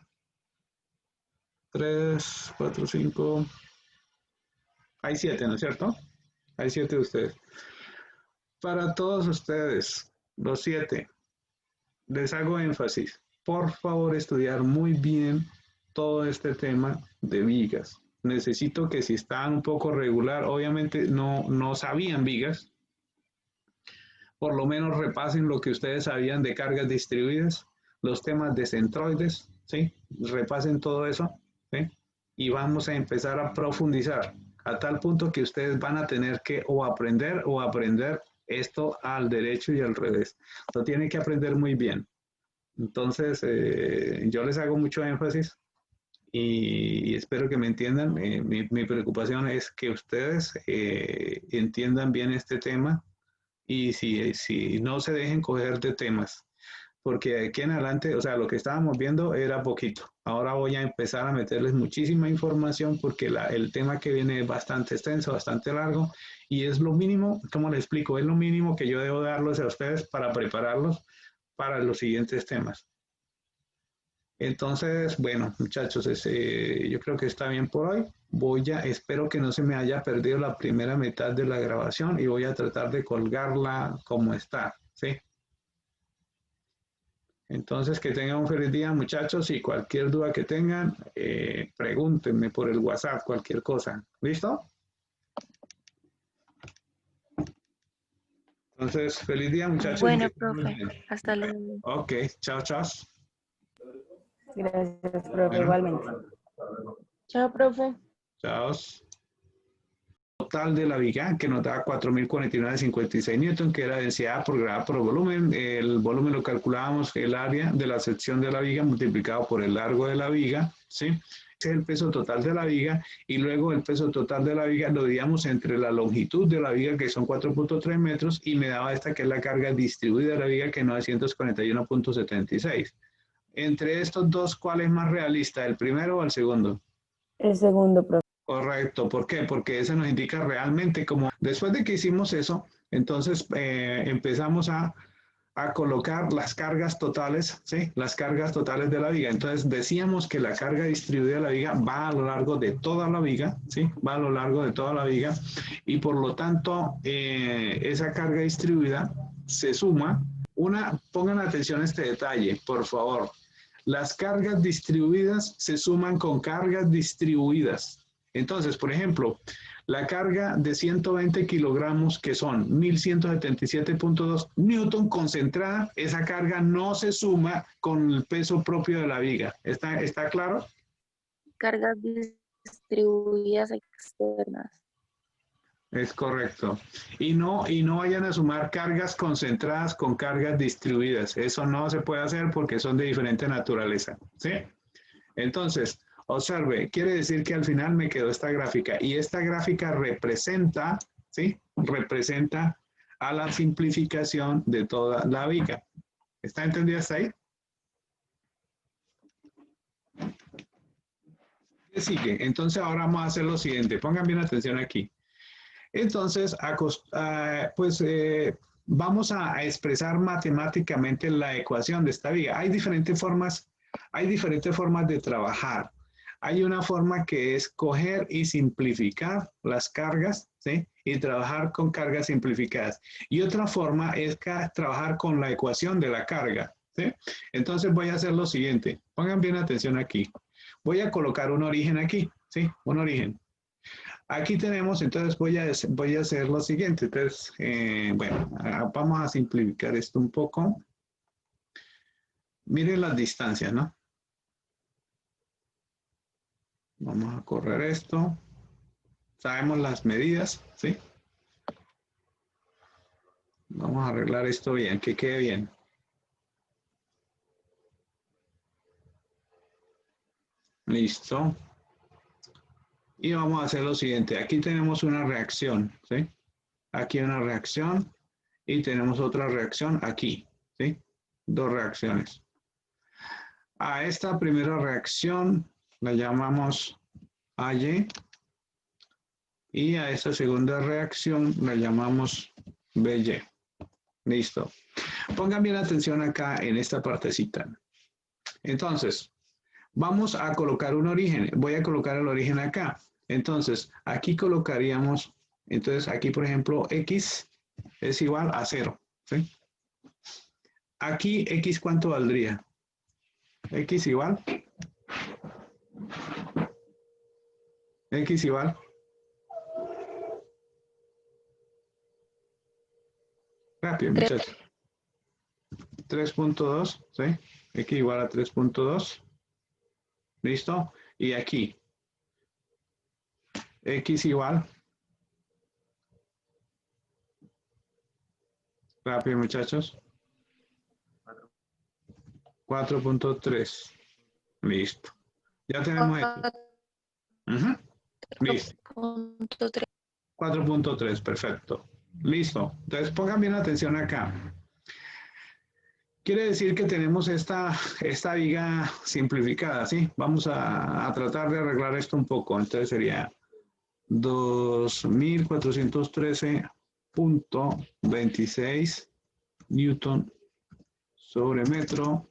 3, 4, 5, hay 7, ¿no es cierto? Hay 7 de ustedes. Para todos ustedes, los 7, les hago énfasis. Por favor, estudiar muy bien todo este tema de vigas. Necesito que si están un poco regular, obviamente no sabían vigas, por lo menos repasen lo que ustedes sabían de cargas distribuidas, los temas de centroides, ¿sí? Repasen todo eso, ¿sí? Y vamos a empezar a profundizar a tal punto que ustedes van a tener que o aprender esto al derecho y al revés. Lo tienen que aprender muy bien. Entonces, yo les hago mucho énfasis y espero que me entiendan. Mi preocupación es que ustedes entiendan bien este tema y si no se dejen coger de temas, porque aquí en adelante, o sea, lo que estábamos viendo era poquito. Ahora voy a empezar a meterles muchísima información porque el tema que viene es bastante extenso, bastante largo y es lo mínimo, ¿cómo les explico? Es lo mínimo que yo debo darles a ustedes para prepararlos para los siguientes temas. Entonces, bueno, muchachos, yo creo que está bien por hoy. Espero que no se me haya perdido la primera mitad de la grabación y voy a tratar de colgarla como está, ¿sí? Entonces, que tengan un feliz día, muchachos, y cualquier duda que tengan, pregúntenme por el WhatsApp, cualquier cosa. ¿Listo? Entonces, feliz día, muchachos. Bueno, profe. Hasta luego. Ok, chao, chao. Gracias, profe, Bueno. igualmente. Chao, profe. Chao. Total de la viga, que nos da 4.049,56 newton, que era densidad por grado por volumen. El volumen lo calculábamos, el área de la sección de la viga multiplicado por el largo de la viga, ¿sí? Ese es el peso total de la viga, y luego el peso total de la viga lo dividíamos entre la longitud de la viga, que son 4.3 metros, y me daba esta que es la carga distribuida de la viga, que es 941.76. Entre estos dos, ¿cuál es más realista, el primero o el segundo? El segundo, profe. Correcto, ¿por qué? Porque eso nos indica realmente como después de que hicimos eso, entonces empezamos a colocar las cargas totales, ¿sí? Las cargas totales de la viga. Entonces decíamos que la carga distribuida de la viga va a lo largo de toda la viga, ¿sí? Va a lo largo de toda la viga y por lo tanto esa carga distribuida se suma. Pongan atención a este detalle, por favor. Las cargas distribuidas se suman con cargas distribuidas. Entonces, por ejemplo, la carga de 120 kilogramos, que son 1177.2 newton concentrada, esa carga no se suma con el peso propio de la viga. ¿Está claro? Cargas distribuidas externas. Es correcto. Y no vayan a sumar cargas concentradas con cargas distribuidas. Eso no se puede hacer porque son de diferente naturaleza. ¿Sí? Entonces, observe, quiere decir que al final me quedó esta gráfica. Y esta gráfica representa, ¿sí? Representa a la simplificación de toda la viga. ¿Está entendido hasta ahí? ¿Qué sigue? Entonces ahora vamos a hacer lo siguiente. Pongan bien atención aquí. Entonces, vamos a expresar matemáticamente la ecuación de esta viga. Hay diferentes formas de trabajar. Hay una forma que es coger y simplificar las cargas, ¿sí? Y trabajar con cargas simplificadas. Y otra forma es trabajar con la ecuación de la carga, ¿sí? Entonces voy a hacer lo siguiente. Pongan bien atención aquí. Voy a colocar un origen aquí, ¿sí? Un origen. Aquí tenemos, entonces voy a hacer lo siguiente. Entonces, vamos a simplificar esto un poco. Miren las distancias, ¿no? Vamos a correr esto. Sabemos las medidas, ¿sí? Vamos a arreglar esto bien, que quede bien. Listo. Y vamos a hacer lo siguiente. Aquí tenemos una reacción, ¿sí? Aquí una reacción y tenemos otra reacción aquí, ¿sí? Dos reacciones. A esta primera reacción la llamamos AY y a esta segunda reacción la llamamos BY. Listo. Pongan bien atención acá en esta partecita. Entonces, vamos a colocar un origen. Voy a colocar el origen acá. Entonces, aquí colocaríamos, entonces aquí, por ejemplo, X es igual a 0, ¿sí? Aquí, X, ¿cuánto valdría? X igual. X igual. Rápido, muchachos. 3.2, ¿sí? X igual a 3.2. ¿Listo? Y aquí. X igual. Rápido, muchachos. 4.3. Listo. Ya tenemos esto. Listo. 4.3, perfecto. Listo. Entonces pongan bien atención acá. Quiere decir que tenemos esta viga simplificada, ¿sí? Vamos a tratar de arreglar esto un poco. Entonces sería 2413.26 newton sobre metro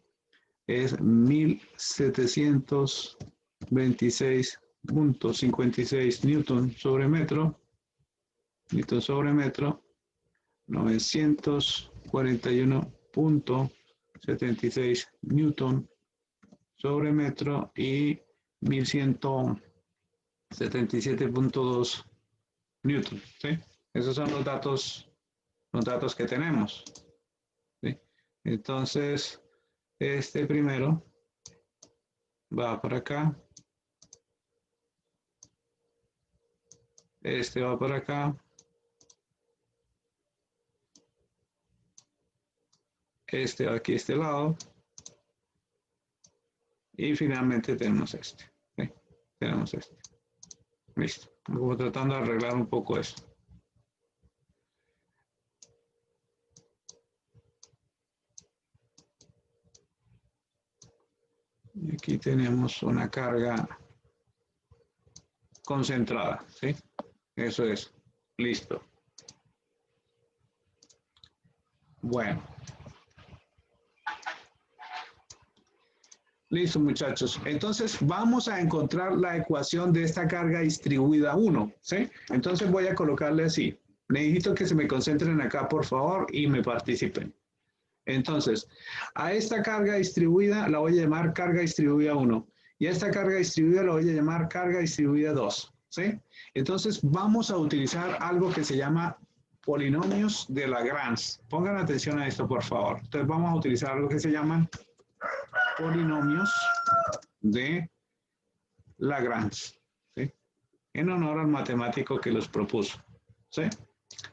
es 1726.56 newton sobre metro, 941.76 newton sobre metro y 1177.2 newton, ¿sí? Esos son los datos que tenemos, ¿sí? Entonces, este primero va para acá. Este va para acá. Este va aquí a este lado. Y finalmente tenemos este. ¿Sí? Tenemos este. Listo. Como tratando de arreglar un poco esto. Y aquí tenemos una carga concentrada, ¿sí? Eso es. Listo. Bueno. Listo, muchachos. Entonces, vamos a encontrar la ecuación de esta carga distribuida 1, ¿sí? Entonces, voy a colocarle así. Necesito que se me concentren acá, por favor, y me participen. Entonces, a esta carga distribuida la voy a llamar carga distribuida 1. Y a esta carga distribuida la voy a llamar carga distribuida 2, ¿sí? Entonces vamos a utilizar algo que se llama polinomios de Lagrange. Pongan atención a esto, por favor. Entonces vamos a utilizar algo que se llaman polinomios de Lagrange, ¿sí? En honor al matemático que los propuso, ¿sí?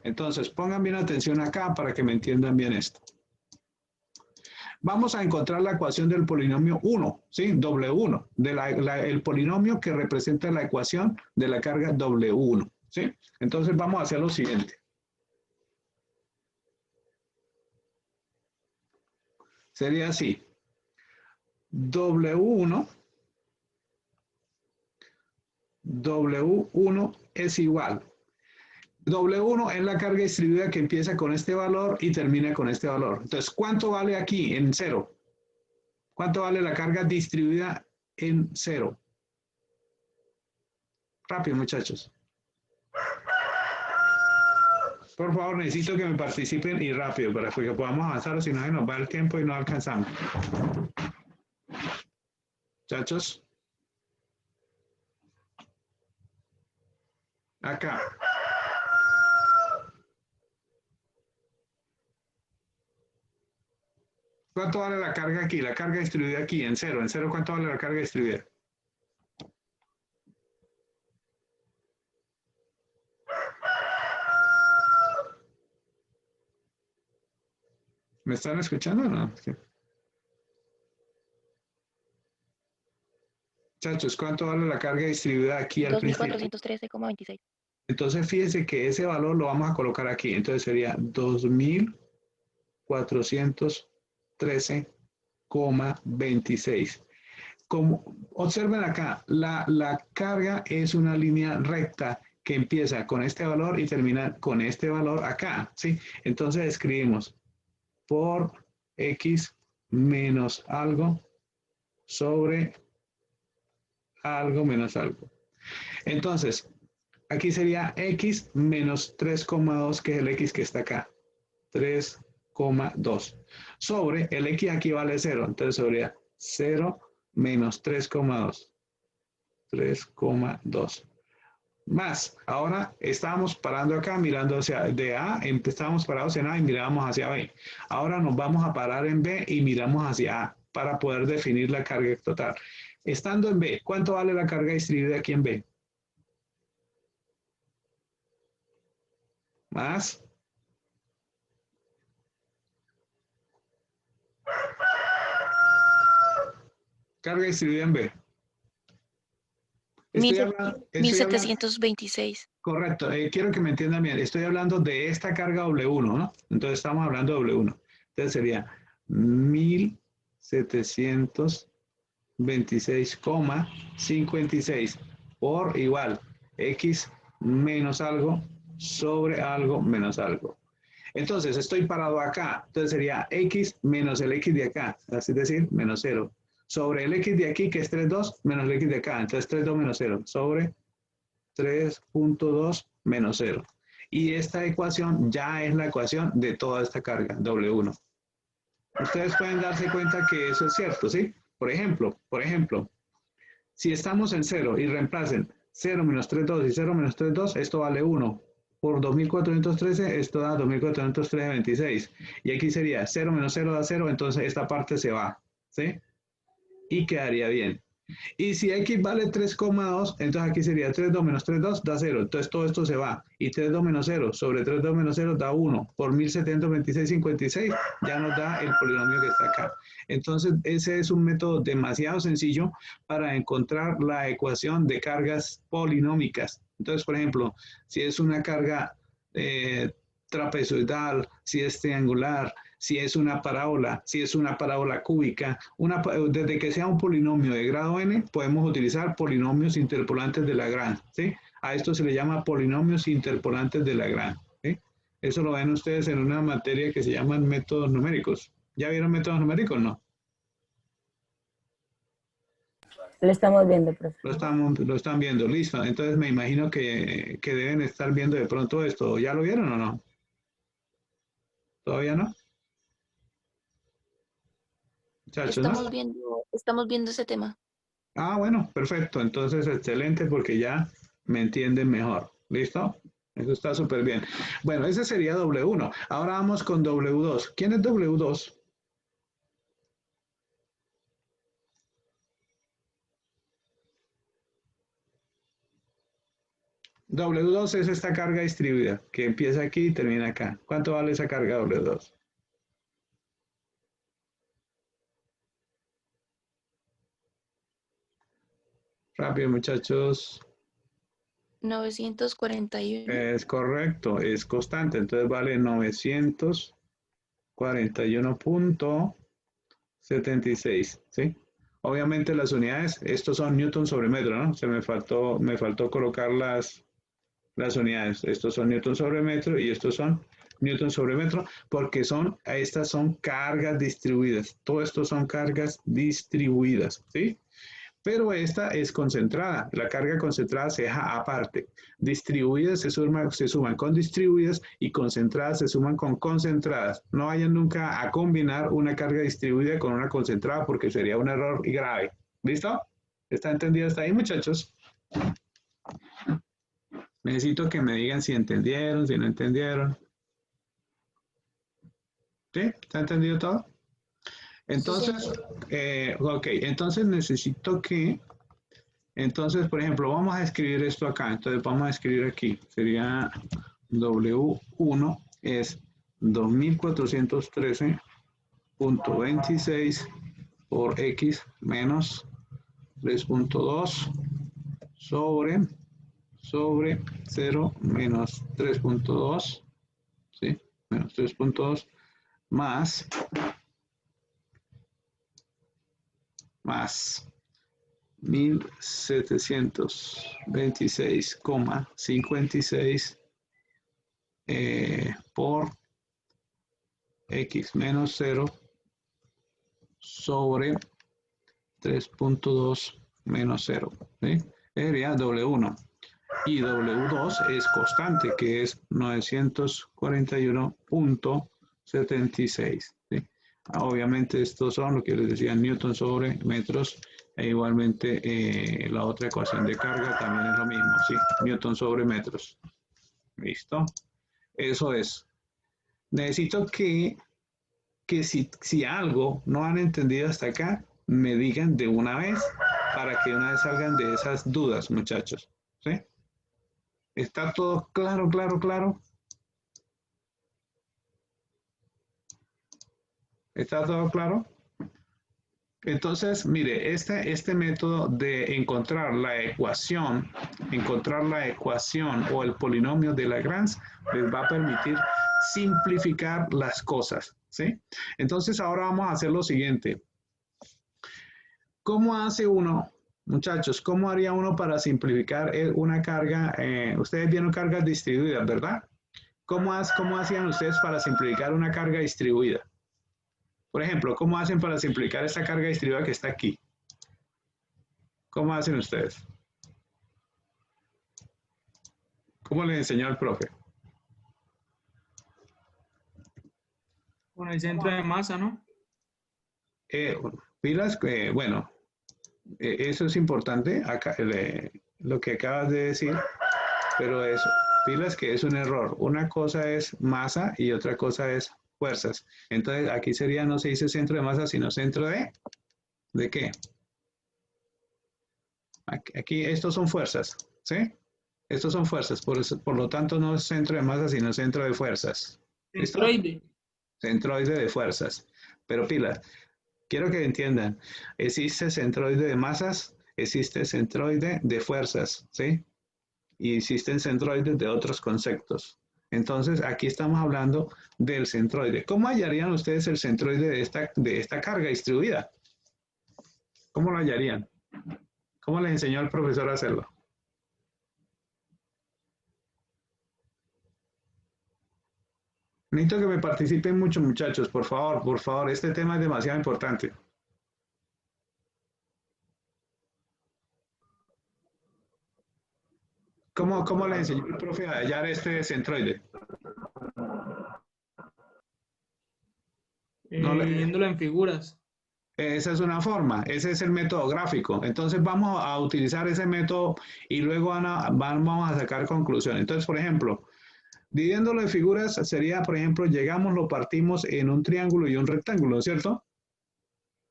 Entonces pongan bien atención acá para que me entiendan bien esto. Vamos a encontrar la ecuación del polinomio 1, ¿sí? W1, el polinomio que representa la ecuación de la carga W1, ¿sí? Entonces vamos a hacer lo siguiente. Sería así. W1 es igual. W1 es la carga distribuida que empieza con este valor y termina con este valor. Entonces, ¿cuánto vale aquí en 0? ¿Cuánto vale la carga distribuida en 0? Rápido, muchachos. Por favor, necesito que me participen y rápido para que podamos avanzar, si no se nos va el tiempo y no alcanzamos. Muchachos. Acá. ¿Cuánto vale la carga aquí? La carga distribuida aquí en 0. En 0, ¿cuánto vale la carga distribuida? ¿Me están escuchando o no? Sí. Muchachos, ¿cuánto vale la carga distribuida aquí al principio? 2413,26. Entonces, fíjense que ese valor lo vamos a colocar aquí. Entonces sería 2413,26. Como observen acá, la carga es una línea recta que empieza con este valor y termina con este valor acá, ¿sí? Entonces escribimos por X menos algo sobre algo menos algo. Entonces, aquí sería X menos 3,2, que es el X que está acá. 3,2. Sobre, el X aquí vale 0, entonces sería 0 menos 3,2. 3,2. Más, ahora estamos parando acá, mirando hacia de A, estábamos parados en A y mirábamos hacia B. Ahora nos vamos a parar en B y miramos hacia A para poder definir la carga total. Estando en B, ¿cuánto vale la carga distribuida aquí en B? Más. Carga distribuida en B. Estoy hablando, 1726. Correcto, quiero que me entiendan bien. Estoy hablando de esta carga W1, ¿no? Entonces estamos hablando de W1. Entonces sería 1726,56 por igual X menos algo sobre algo menos algo. Entonces estoy parado acá. Entonces sería X menos el X de acá, es decir, menos 0. Sobre el X de aquí, que es 3,2, menos el X de acá. Entonces 3,2 menos 0. Sobre 3,2 menos 0. Y esta ecuación ya es la ecuación de toda esta carga, W1. Ustedes pueden darse cuenta que eso es cierto, ¿sí? Por ejemplo, si estamos en 0 y reemplacen 0 menos 3,2 y 0 menos 3,2, esto vale 1. Por 2413, esto da 2413,26. Y aquí sería 0 menos 0 da 0, entonces esta parte se va, ¿sí? Y quedaría bien. Y si X vale 3,2, entonces aquí sería 3,2 menos 3,2 da 0. Entonces todo esto se va. Y 3,2 menos 0 sobre 3,2 menos 0 da 1. Por 1726,56 ya nos da el polinomio que está acá. Entonces ese es un método demasiado sencillo para encontrar la ecuación de cargas polinómicas. Entonces, por ejemplo, si es una carga trapezoidal, si es triangular, si es una parábola cúbica, desde que sea un polinomio de grado n, podemos utilizar polinomios interpolantes de Lagrange, ¿sí? A esto se le llama polinomios interpolantes de Lagrange, ¿sí? Eso lo ven ustedes en una materia que se llaman métodos numéricos. ¿Ya vieron métodos numéricos? No. Lo estamos viendo, profe. Lo están viendo, listo. Entonces me imagino que deben estar viendo de pronto esto. ¿Ya lo vieron o no? ¿Todavía no? Muchachos, ¿no? Estamos viendo ese tema. Ah, bueno, perfecto. Entonces, excelente porque ya me entienden mejor. ¿Listo? Eso está súper bien. Bueno, ese sería W1. Ahora vamos con W2. ¿Quién es W2? W2 es esta carga distribuida que empieza aquí y termina acá. ¿Cuánto vale esa carga W2? Rápido, muchachos. 941. Es correcto, es constante. Entonces vale 941.76, ¿sí? Obviamente las unidades, estos son newton sobre metro, ¿no? Me faltó colocar las unidades. Estos son newton sobre metro y estos son newton sobre metro porque estas son cargas distribuidas. Todo esto son cargas distribuidas, ¿sí? Pero esta es concentrada. La carga concentrada se deja aparte. Distribuidas se suman con distribuidas y concentradas se suman con concentradas. No vayan nunca a combinar una carga distribuida con una concentrada porque sería un error grave. ¿Listo? ¿Está entendido hasta ahí, muchachos? Necesito que me digan si entendieron, si no entendieron. ¿Sí? ¿Está entendido todo? Entonces, ok, entonces necesito que, entonces, por ejemplo, vamos a escribir esto acá. Entonces, vamos a escribir aquí. Sería W1 es 2413.26 por X menos 3.2 sobre 0 menos 3.2, ¿sí? Menos 3.2 más 1726,56 por X menos 0 sobre 3.2 menos 0, ¿sí? Sería W1. Y W2 es constante, que es 941.76. ¿Sí? Obviamente estos son lo que les decía, newton sobre metros, e igualmente la otra ecuación de carga también es lo mismo, ¿sí? Newton sobre metros. ¿Listo? Eso es. Necesito que si algo no han entendido hasta acá, me digan de una vez para que una vez salgan de esas dudas, muchachos. ¿Sí? ¿Está todo claro, claro, claro? ¿Está todo claro? Entonces, mire, este método de encontrar la ecuación o el polinomio de Lagrange les va a permitir simplificar las cosas, ¿sí? Entonces, ahora vamos a hacer lo siguiente. ¿Cómo hace uno, muchachos, cómo haría uno para simplificar una carga? Ustedes vieron cargas distribuidas, ¿verdad? ¿Cómo hacían ustedes para simplificar una carga distribuida? Por ejemplo, ¿cómo hacen para simplificar esta carga distribuida que está aquí? ¿Cómo hacen ustedes? ¿Cómo les enseñó el profe? Con el centro de masa, ¿no? Pilas, bueno, eso es importante, acá, lo que acabas de decir, pero eso, pilas que es un error. Una cosa es masa y otra cosa es fuerzas. Entonces, aquí sería, no se dice centro de masa, sino centro ¿de qué? Aquí estos son fuerzas, ¿sí? Estos son fuerzas, por lo tanto no es centro de masa, sino centro de fuerzas. ¿Listo? Centroide. Centroide de fuerzas. Pero pilas, quiero que entiendan, existe centroide de masas, existe centroide de fuerzas, ¿sí? Y existen centroides de otros conceptos. Entonces, aquí estamos hablando del centroide. ¿Cómo hallarían ustedes el centroide de esta carga distribuida? ¿Cómo lo hallarían? ¿Cómo les enseñó el profesor a hacerlo? Necesito que me participen mucho, muchachos, por favor, este tema es demasiado importante. ¿Cómo le enseñó el profe a hallar este centroide? No le- Viéndolo en figuras. Esa es una forma, ese es el método gráfico. Entonces vamos a utilizar ese método y luego vamos a sacar conclusiones. Entonces, por ejemplo, dividiéndolo en figuras sería, por ejemplo, llegamos, lo partimos en un triángulo y un rectángulo, ¿cierto?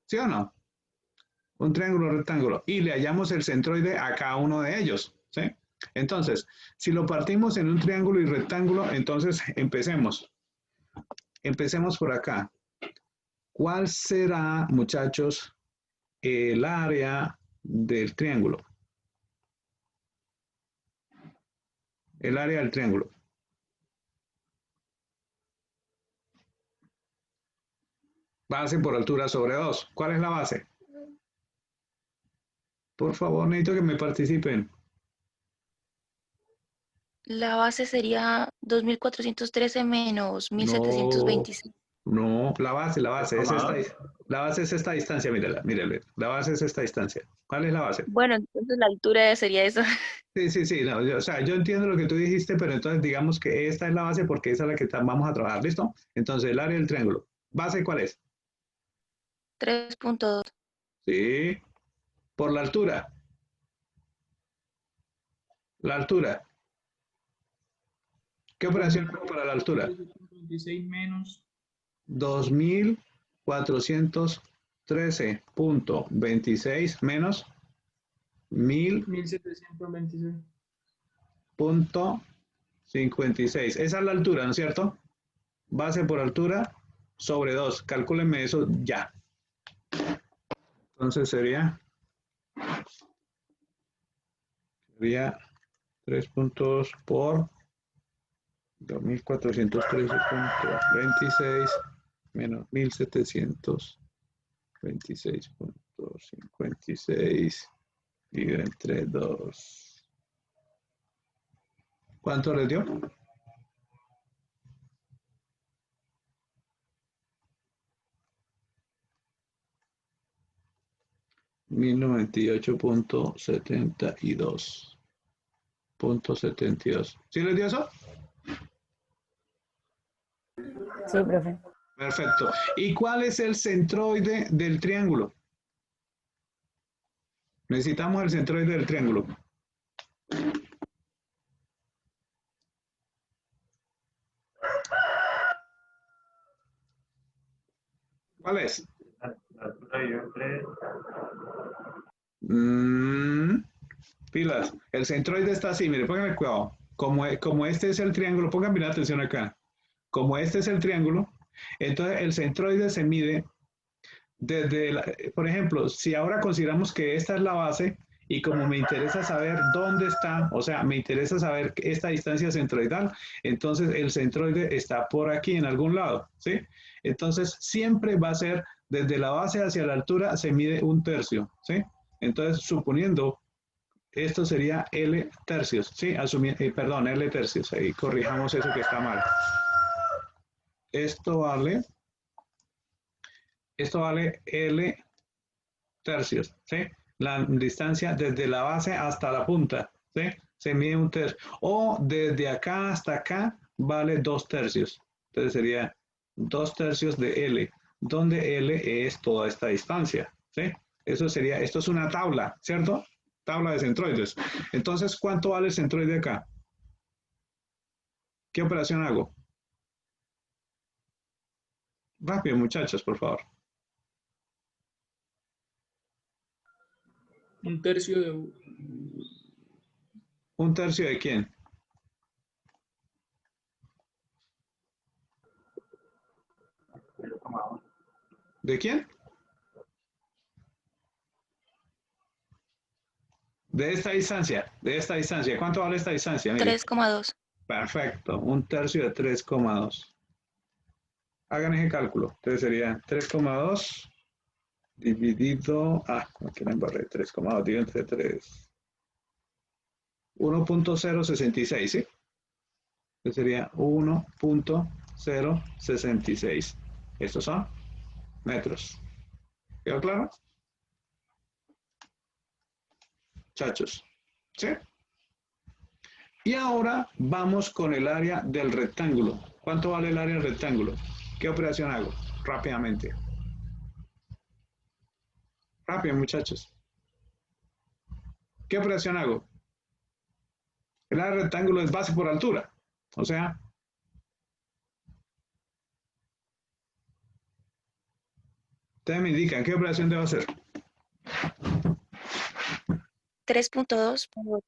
¿Sí o no? Un triángulo, rectángulo. Y le hallamos el centroide a cada uno de ellos, ¿sí? Entonces, si lo partimos en un triángulo y rectángulo, entonces empecemos. Empecemos por acá. ¿Cuál será, muchachos, el área del triángulo? El área del triángulo. Base por altura sobre 2. ¿Cuál es la base? Por favor, necesito que me participen. La base sería 2413 menos 1726. No, la base es esta, Más. la base es esta distancia, mírala, mírala. La base es esta distancia. ¿Cuál es la base? Bueno, entonces la altura sería eso. Sí, no, o sea, yo entiendo lo que tú dijiste, pero entonces digamos que esta es la base porque esa es la que vamos a trabajar, ¿listo? Entonces, el área del triángulo. ¿Base cuál es? 3.2. Sí, por la altura. La altura. ¿Qué operación hago para la altura? 26 menos 2413.26 menos 1726. 1000.56. Esa es la altura, ¿no es cierto? Base por altura sobre 2. Calcúlenme eso ya. Entonces sería 3 puntos por 2413.26 menos 1726.56 dividido entre 2. ¿Cuánto les dio? $1098.72. ¿Sí les dio eso? Sí, profe. Perfecto. ¿Y cuál es el centroide del triángulo? Necesitamos el centroide del triángulo. ¿Cuál es? La altura yo entre Pilas. El centroide está así, mire, pónganme cuidado. Como este es el triángulo, pónganme atención acá. Como este es el triángulo, entonces el centroide se mide desde, por ejemplo, si ahora consideramos que esta es la base y como me interesa saber dónde está, o sea, me interesa saber esta distancia centroidal, entonces el centroide está por aquí en algún lado, ¿sí? Entonces siempre va a ser desde la base hacia la altura se mide 1/3, ¿sí? Entonces suponiendo esto sería L tercios, ¿sí? Perdón, L tercios, ahí corrijamos eso que está mal. Esto vale L tercios, ¿sí? La distancia desde la base hasta la punta, ¿sí? Se mide 1/3. O desde acá hasta acá vale 2/3. Entonces sería 2/3 de L, donde L es toda esta distancia, ¿sí? Eso sería, esto es una tabla, ¿cierto? Tabla de centroides. Entonces, ¿cuánto vale el centroide acá? ¿Qué operación hago? Rápido, muchachos, por favor. 1/3 de 1/3 de quién? ¿De quién? De esta distancia, ¿Cuánto vale esta distancia? Mire. 3,2. Perfecto, 1/3 de 3,2. Hagan ese cálculo. Entonces sería 3,2 dividido, aquí la embarré, 3,2 dividido entre 3. 1.066, ¿sí? Entonces sería 1.066. Estos son metros. ¿Quedó claro? Chachos. ¿Sí? Y ahora vamos con el área del rectángulo. ¿Cuánto vale el área del rectángulo? ¿Qué operación hago? Rápidamente. Rápido, muchachos. ¿Qué operación hago? El área del rectángulo es base por altura. O sea, ustedes me indican qué operación debo hacer. 3.2 por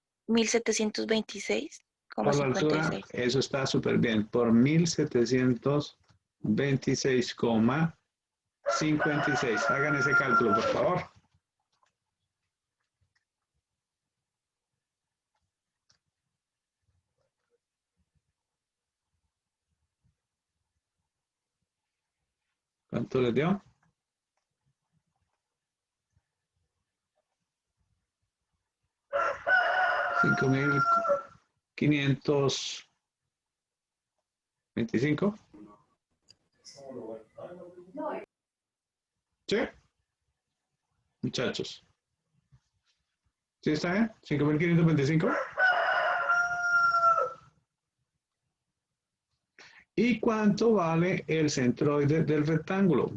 Por la altura, 1726,56. eso está súper bien. Por 1726,56. Hagan ese cálculo, por favor. ¿Cuánto les dio? $5,525. ¿Sí? Muchachos. ¿Sí está bien? 5,525. ¿Y cuánto vale el centroide del rectángulo?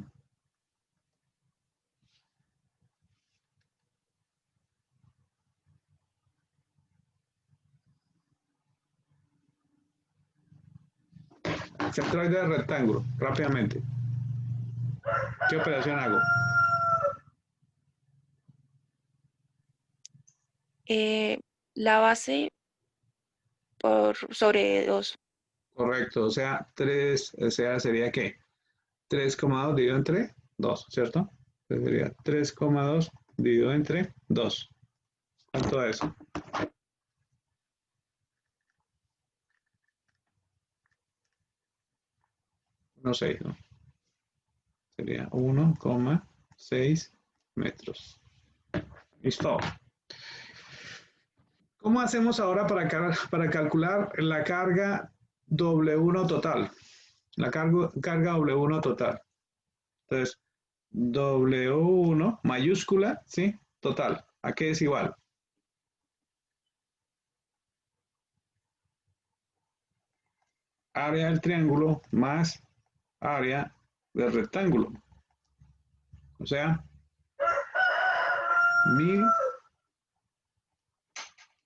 Centroide del rectángulo, rápidamente. ¿Qué operación hago? La base sobre 2. Correcto, o sea, 3, o sea, sería ¿qué? 3,2 dividido entre 2, ¿cierto? Entonces sería 3,2 dividido entre 2. ¿Cuánto es? No sé, ¿no? Sería 1,6 metros. Listo. ¿Cómo hacemos ahora para calcular la carga W1 total? La carga W1 total. Entonces, W1 mayúscula, ¿sí? Total. ¿A qué es igual? Área del triángulo más área del rectángulo. O sea,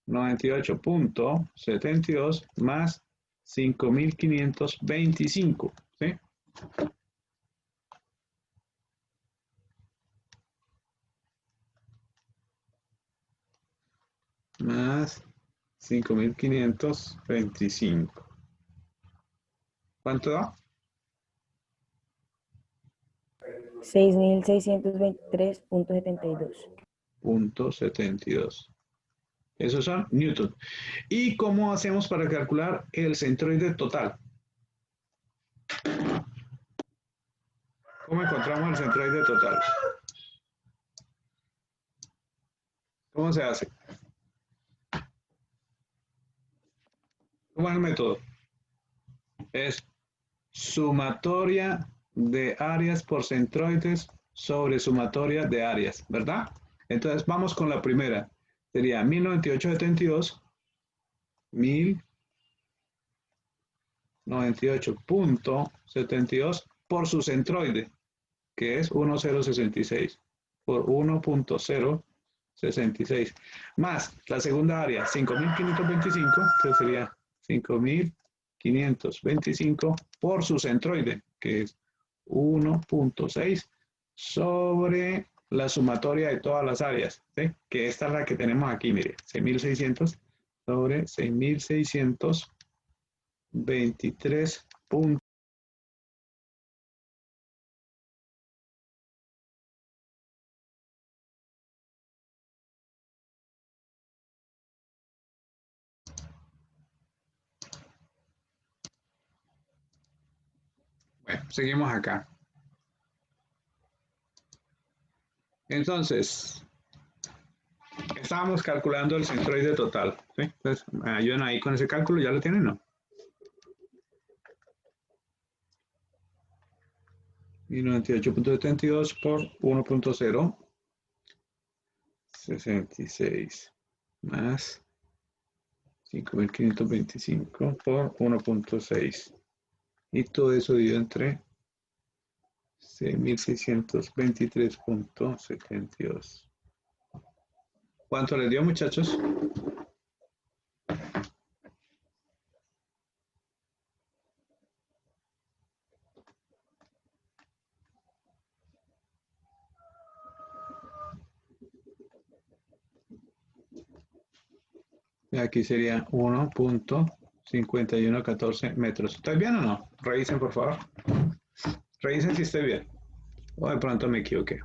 1098.72 más 5,525, ¿sí? Más 5,525. ¿Cuánto da? 6.623.72. 0,72. Esos son Newton. ¿Y cómo hacemos para calcular el centroide total? ¿Cómo encontramos el centroide total? ¿Cómo se hace? ¿Cómo es el método? Es sumatoria de áreas por centroides sobre sumatoria de áreas, ¿verdad? Entonces vamos con la primera. Sería 1098.72, 1098.72 por su centroide, que es 1,066 por 1,066, más la segunda área, 5,525, entonces sería 5,525 por su centroide, que es 1,6 sobre la sumatoria de todas las áreas, ¿sí? Que esta es la que tenemos aquí, mire, 6,600 sobre 6,623 puntos. Bueno, seguimos acá. Entonces, estábamos calculando el centroide total, ¿sí? Entonces, me ayudan ahí con ese cálculo, ¿ya lo tienen, no? 1098.72 por 1,066 más 5,525 por 1,6 y todo eso dividido entre 6.623.72. ¿Cuánto les dio, muchachos? Y aquí sería 1.5114 metros. ¿Estoy bien o no? Revisen, por favor. Revisen si estoy bien. O de pronto me equivoqué.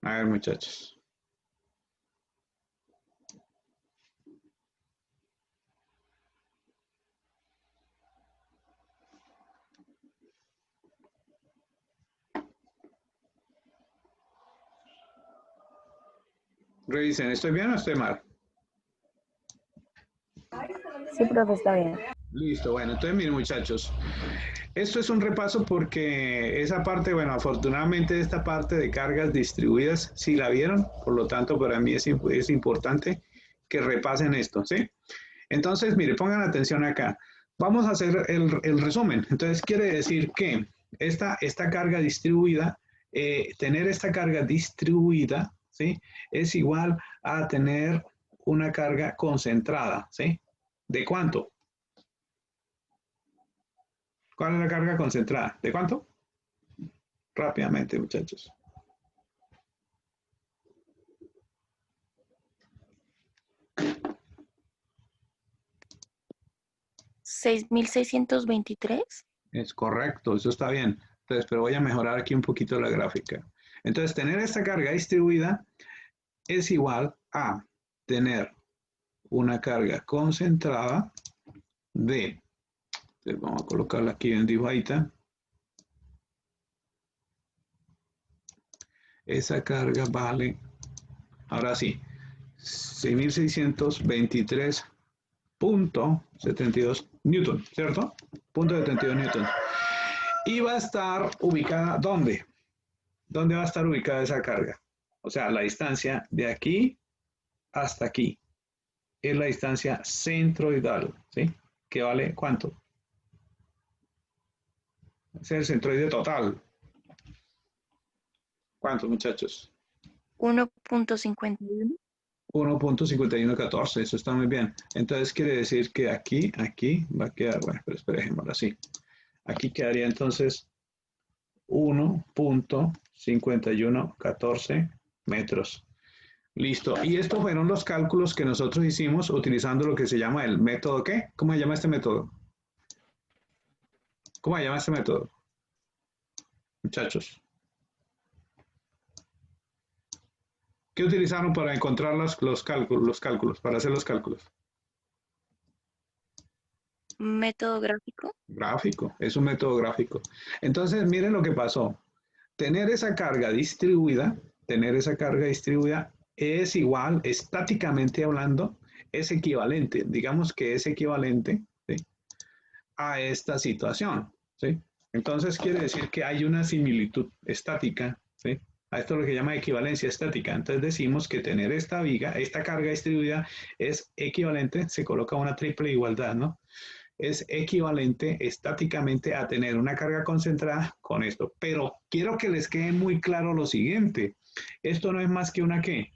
A ver, muchachos. Revisen, ¿estoy bien o estoy mal? Sí, profe, está bien. Listo, bueno, entonces miren, muchachos, esto es un repaso porque esa parte, bueno, afortunadamente esta parte de cargas distribuidas sí la vieron, por lo tanto para mí es importante que repasen esto, ¿sí? Entonces, mire, pongan atención acá. Vamos a hacer el resumen. Entonces, quiere decir que esta carga distribuida, tener esta carga distribuida, ¿sí? Es igual a tener una carga concentrada, ¿sí? ¿De cuánto? ¿Cuál es la carga concentrada? ¿De cuánto? Rápidamente, muchachos. ¿6.623? Es correcto, eso está bien. Entonces, pero voy a mejorar aquí un poquito la gráfica. Entonces, tener esta carga distribuida es igual a tener una carga concentrada de, entonces vamos a colocarla aquí en dibujadita. Esa carga vale, ahora sí, 6.623.72 newton, ¿cierto? Punto 72 newton. Y va a estar ubicada, ¿dónde? ¿Dónde va a estar ubicada esa carga? O sea, la distancia de aquí hasta aquí es la distancia centroidal, ¿sí? ¿Que vale cuánto? Es el centroide total. ¿Cuántos, muchachos? 1.51. 1.5114, eso está muy bien. Entonces quiere decir que aquí va a quedar, bueno, pero esperémoslo así. Aquí quedaría entonces 1.5114 metros. Listo. Y estos fueron los cálculos que nosotros hicimos utilizando lo que se llama el método, ¿qué? ¿Cómo se llama este método? ¿Cómo se llama este método? Muchachos. ¿Qué utilizaron para encontrar los cálculos, para hacer los cálculos? Método gráfico. Gráfico, es un método gráfico. Entonces, miren lo que pasó. Tener esa carga distribuida es igual, estáticamente hablando, es equivalente, digamos que es equivalente, ¿sí?, a esta situación, ¿sí? Entonces quiere decir que hay una similitud estática, ¿sí? A esto es lo que llama equivalencia estática. Entonces decimos que tener esta viga, esta carga distribuida es equivalente, se coloca una triple igualdad, ¿no? Es equivalente estáticamente a tener una carga concentrada con esto. Pero quiero que les quede muy claro lo siguiente. Esto no es más que una ¿qué?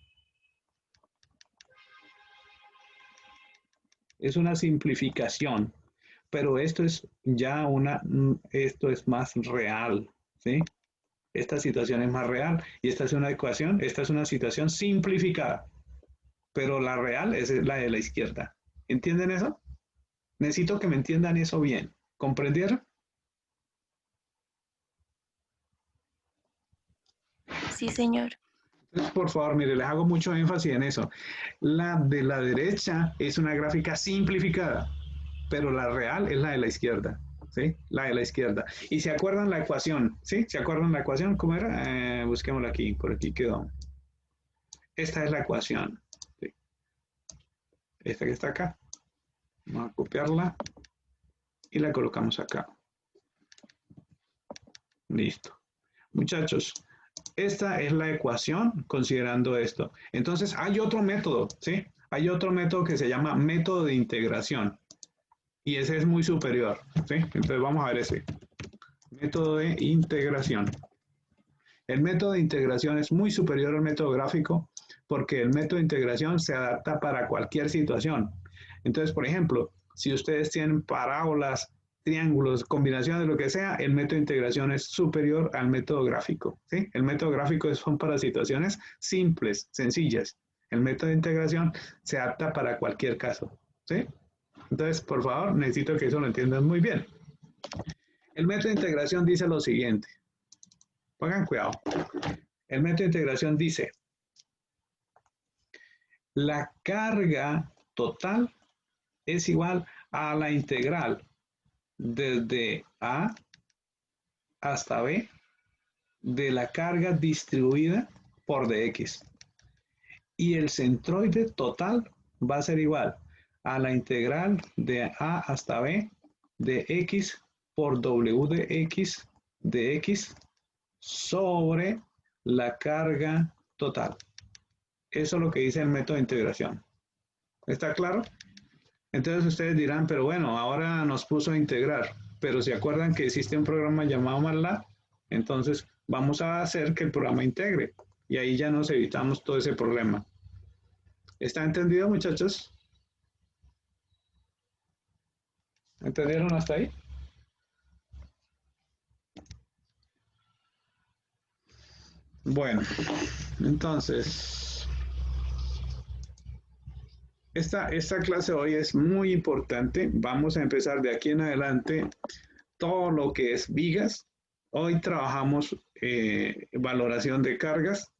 Es una simplificación. Pero esto es ya esto es más real, ¿sí? Esta situación es más real y esta es una ecuación, esta es una situación simplificada. Pero la real es la de la izquierda. ¿Entienden eso? Necesito que me entiendan eso bien. ¿Comprendieron? Sí, señor. Entonces, por favor, mire, les hago mucho énfasis en eso. La de la derecha es una gráfica simplificada, pero la real es la de la izquierda, ¿sí? La de la izquierda. Y se acuerdan la ecuación, ¿sí? ¿Se acuerdan la ecuación? ¿Cómo era? Busquémosla aquí, por aquí quedó. Esta es la ecuación, ¿sí? Esta que está acá. Vamos a copiarla y la colocamos acá. Listo. Muchachos, esta es la ecuación considerando esto. Entonces, hay otro método, ¿sí? Hay otro método que se llama método de integración. Y ese es muy superior, ¿sí? Entonces, vamos a ver ese. Método de integración. El método de integración es muy superior al método gráfico porque el método de integración se adapta para cualquier situación. Entonces, por ejemplo, si ustedes tienen parábolas, triángulos, combinaciones de lo que sea, el método de integración es superior al método gráfico, ¿sí? El método gráfico son para situaciones simples, sencillas. El método de integración se adapta para cualquier caso, ¿sí? Entonces, por favor, necesito que eso lo entiendan muy bien. El método de integración dice lo siguiente. Pongan cuidado. El método de integración dice, la carga total es igual a la integral desde A hasta B de la carga distribuida por dx. Y el centroide total va a ser igual a la integral de A hasta B de x por w de x sobre la carga total. Eso es lo que dice el método de integración. ¿Está claro? Entonces ustedes dirán, pero bueno, ahora nos puso a integrar, pero ¿se acuerdan que existe un programa llamado MATLAB? Entonces vamos a hacer que el programa integre y ahí ya nos evitamos todo ese problema. ¿Está entendido, muchachos? ¿Entendieron hasta ahí? Bueno, entonces, esta clase hoy es muy importante. Vamos a empezar de aquí en adelante todo lo que es vigas. Hoy trabajamos valoración de cargas,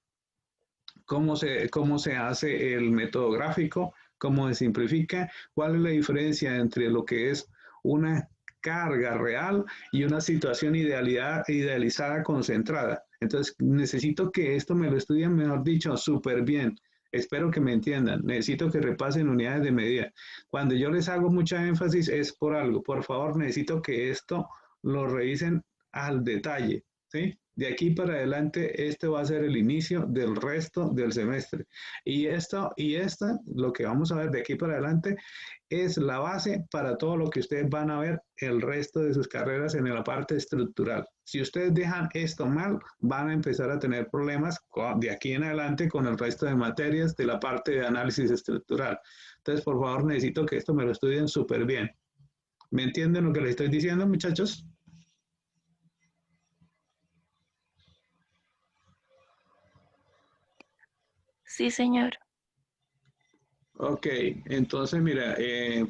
cómo se hace el método gráfico, cómo se simplifica, cuál es la diferencia entre lo que es una carga real y una situación idealizada concentrada. Entonces, necesito que esto me lo estudien, mejor dicho, súper bien. Espero que me entiendan. Necesito que repasen unidades de medida. Cuando yo les hago mucha énfasis es por algo. Por favor, necesito que esto lo revisen al detalle, ¿sí? De aquí para adelante, este va a ser el inicio del resto del semestre. Y lo que vamos a ver de aquí para adelante, es la base para todo lo que ustedes van a ver el resto de sus carreras en la parte estructural. Si ustedes dejan esto mal, van a empezar a tener problemas de aquí en adelante con el resto de materias de la parte de análisis estructural. Entonces, por favor, necesito que esto me lo estudien súper bien. ¿Me entienden lo que les estoy diciendo, muchachos? Sí, señor. Ok, entonces mira,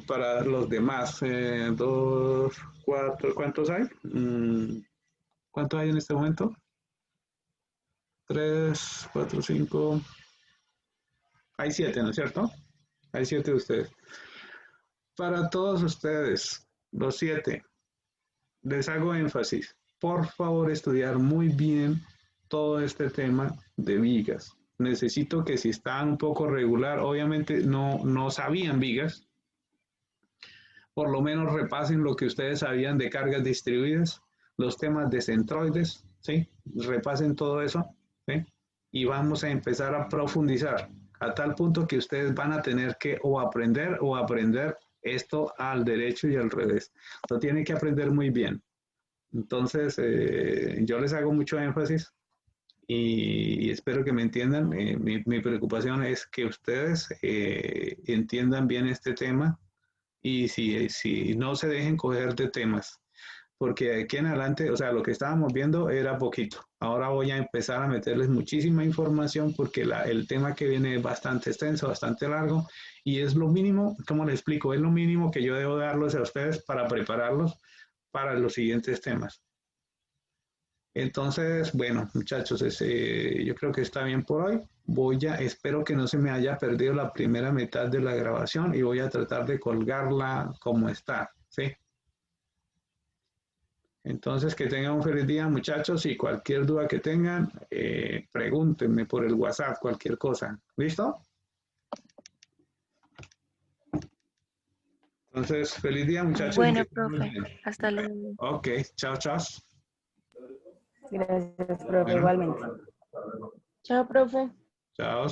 para los demás, 2, 4, ¿cuántos hay? ¿Cuántos hay en este momento? 3, 4, 5, hay 7, ¿no es cierto? Hay 7 de ustedes. Para todos ustedes, los 7, les hago énfasis. Por favor, estudiar muy bien todo este tema de vigas. Necesito que si están un poco regular, obviamente no sabían vigas, por lo menos repasen lo que ustedes sabían de cargas distribuidas, los temas de centroides, ¿sí? Repasen todo eso, ¿sí? Y vamos a empezar a profundizar a tal punto que ustedes van a tener que o aprender esto al derecho y al revés. Lo tienen que aprender muy bien. Entonces, yo les hago mucho énfasis y espero que me entiendan. Mi preocupación es que ustedes entiendan bien este tema y si no se dejen coger de temas, porque de aquí en adelante, o sea, lo que estábamos viendo era poquito. Ahora voy a empezar a meterles muchísima información porque el tema que viene es bastante extenso, bastante largo y es lo mínimo, ¿cómo les explico? Es lo mínimo que yo debo darles a ustedes para prepararlos para los siguientes temas. Entonces, bueno, muchachos, yo creo que está bien por hoy. Espero que no se me haya perdido la primera mitad de la grabación y voy a tratar de colgarla como está, ¿sí? Entonces, que tengan un feliz día, muchachos, y cualquier duda que tengan, pregúntenme por el WhatsApp, cualquier cosa. ¿Listo? Entonces, feliz día, muchachos. Bueno, profe. Hasta luego. Ok, chao, chao. Gracias, profe, Bueno. igualmente. Chao, profe. Chao.